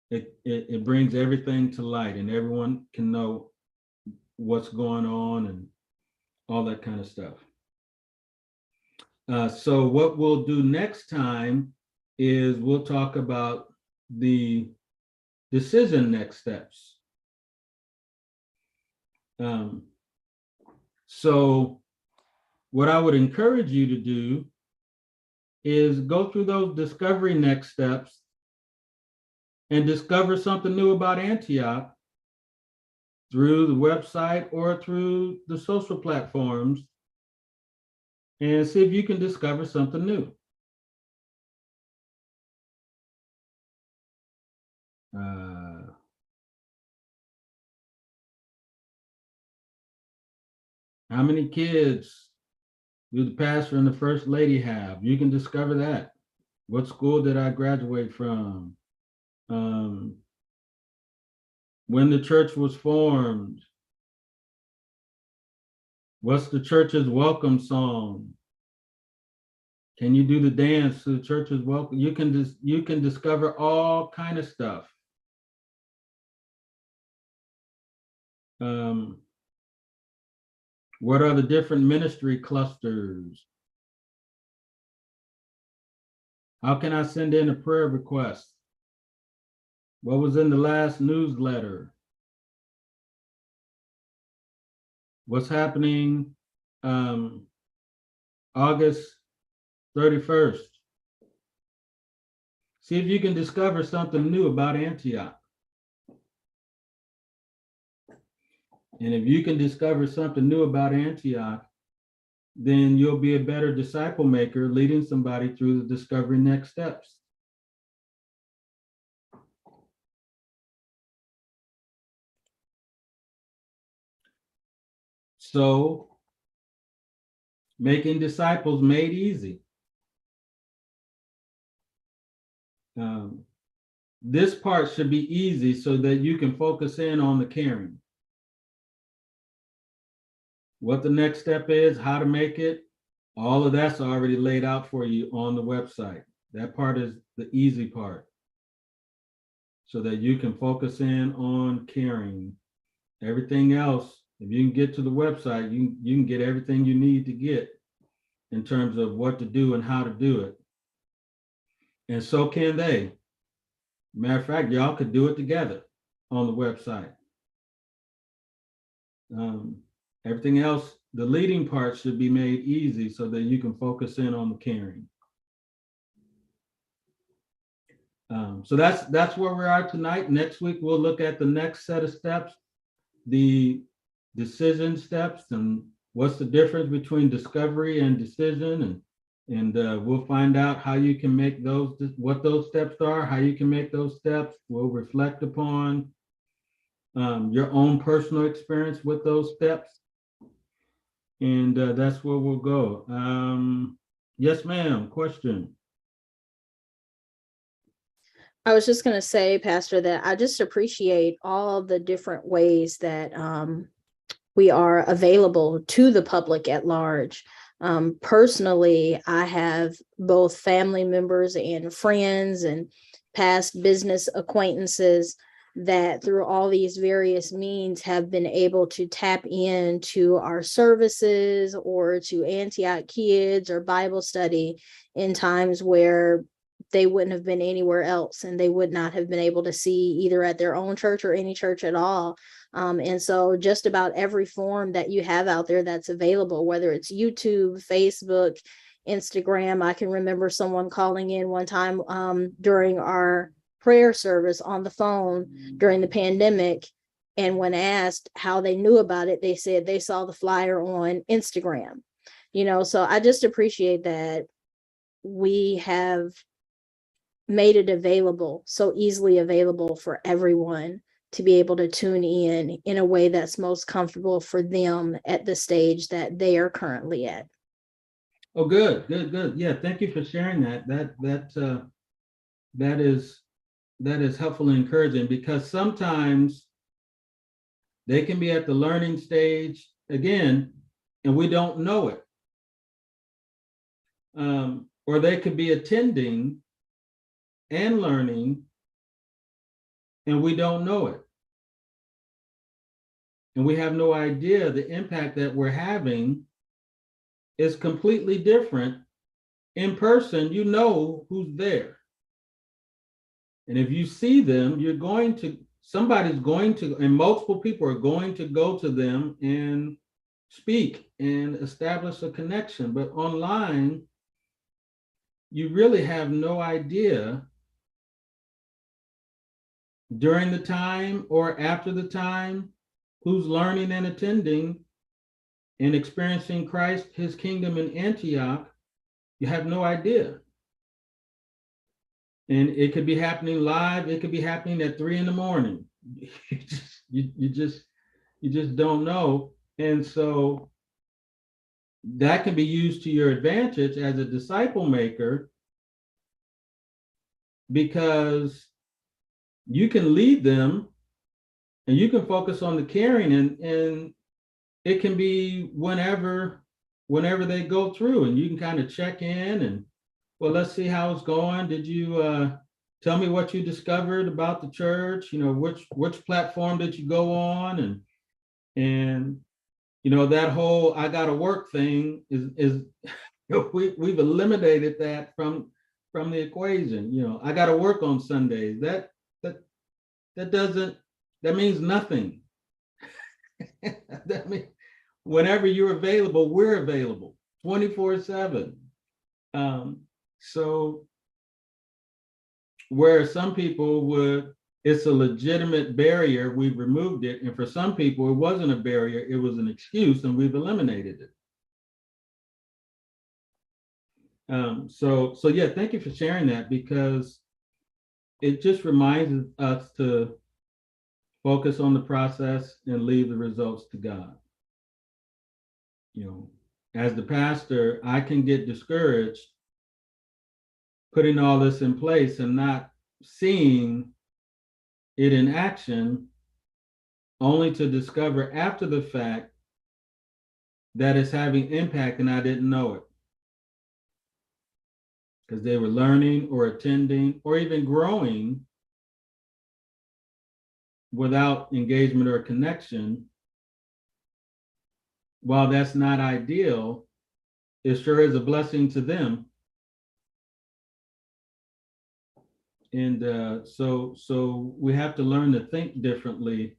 It brings everything to light, and everyone can know what's going on and all that kind of stuff. So what we'll do next time is we'll talk about the decision next steps. So what I would encourage you to do is go through those discovery next steps and discover something new about Antioch through the website or through the social platforms, and see if you can discover something new. How many kids do the pastor and the first lady have? You can discover that. What school did I graduate from? When the church was formed? What's the church's welcome song? Can you do the dance to the church's welcome? You can discover all kind of stuff. What are the different ministry clusters? How can I send in a prayer request? What was in the last newsletter? What's happening August 31st? See if you can discover something new about Antioch. And if you can discover something new about Antioch, then you'll be a better disciple maker, leading somebody through the discovery next steps. So, making disciples made easy. This part should be easy so that you can focus in on the caring. What the next step is, how to make it, all of that's already laid out for you on the website. That part is the easy part, so that you can focus in on caring. Everything else, if you can get to the website, you can get everything you need to get in terms of what to do and how to do it. And so can they. Matter of fact, y'all could do it together on the website. Everything else, the leading part should be made easy so that you can focus in on the caring. So that's where we are tonight. Next week, we'll look at the next set of steps, the decision steps, and what's the difference between discovery and decision, and And we'll find out how you can make those, what those steps are, how you can make those steps. We'll reflect upon your own personal experience with those steps. And that's where we'll go. Yes, ma'am. Question. I was just going to say, Pastor, that I just appreciate all the different ways that we are available to the public at large. Personally, I have both family members and friends and past business acquaintances that through all these various means have been able to tap into our services or to Antioch Kids or Bible study in times where they wouldn't have been anywhere else, and they would not have been able to see either at their own church or any church at all. And so just about every form that you have out there that's available, whether it's YouTube, Facebook, Instagram. I can remember someone calling in one time during our prayer service on the phone during the pandemic. And when asked how they knew about it, they said they saw the flyer on Instagram. So I just appreciate that we have made it available, so easily available for everyone to be able to tune in a way that's most comfortable for them at the stage that they are currently at. Oh, good. Yeah, thank you for sharing that. That is helpful and encouraging, because sometimes they can be at the learning stage again, and we don't know it. Or they could be attending and learning, and we don't know it. And we have no idea the impact that we're having is completely different. In person, you know who's there. And if you see them, somebody's going to, and multiple people are going to go to them and speak and establish a connection. But online, you really have no idea during the time or after the time who's learning and attending and experiencing Christ, his kingdom in Antioch. You have no idea. And it could be happening live. It could be happening at 3 a.m. You just don't know. And so that can be used to your advantage as a disciple maker, because you can lead them and you can focus on the caring, and it can be whenever they go through, and you can kind of check in and, well, let's see how it's going. Did you tell me what you discovered about the church? Which platform did you go on? And that whole I gotta work thing is we've eliminated that from the equation. I gotta work on Sundays. That means nothing. That means whenever you're available, we're available 24/7. So where some people would, it's a legitimate barrier, we've removed it. And for some people, it wasn't a barrier, it was an excuse, and we've eliminated it. So yeah, thank you for sharing that, because it just reminds us to focus on the process and leave the results to God. As the pastor, I can get discouraged putting all this in place and not seeing it in action, only to discover after the fact that it's having impact and I didn't know it, because they were learning or attending or even growing without engagement or connection. While that's not ideal, it sure is a blessing to them. And so we have to learn to think differently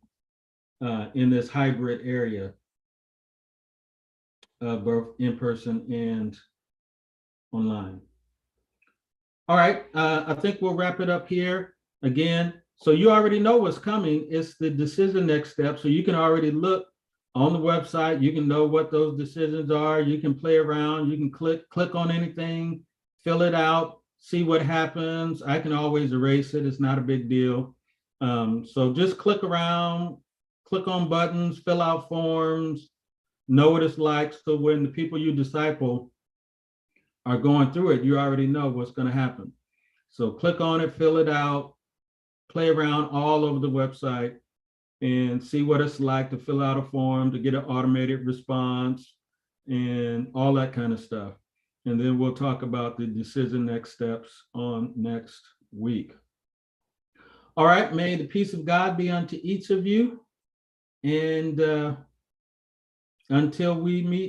in this hybrid area, both in person and online. All right, I think we'll wrap it up here. Again, so you already know what's coming. It's the decision next step. So you can already look on the website. You can know what those decisions are. You can play around. You can click on anything, fill it out, see what happens. I can always erase it. It's not a big deal. So just click around, click on buttons, fill out forms, know what it's like. So when the people you disciple are going through it, you already know what's going to happen. So click on it, fill it out, play around all over the website, and see what it's like to fill out a form, to get an automated response, and all that kind of stuff. And then we'll talk about the decision next steps on next week. All right, may the peace of God be unto each of you. And until we meet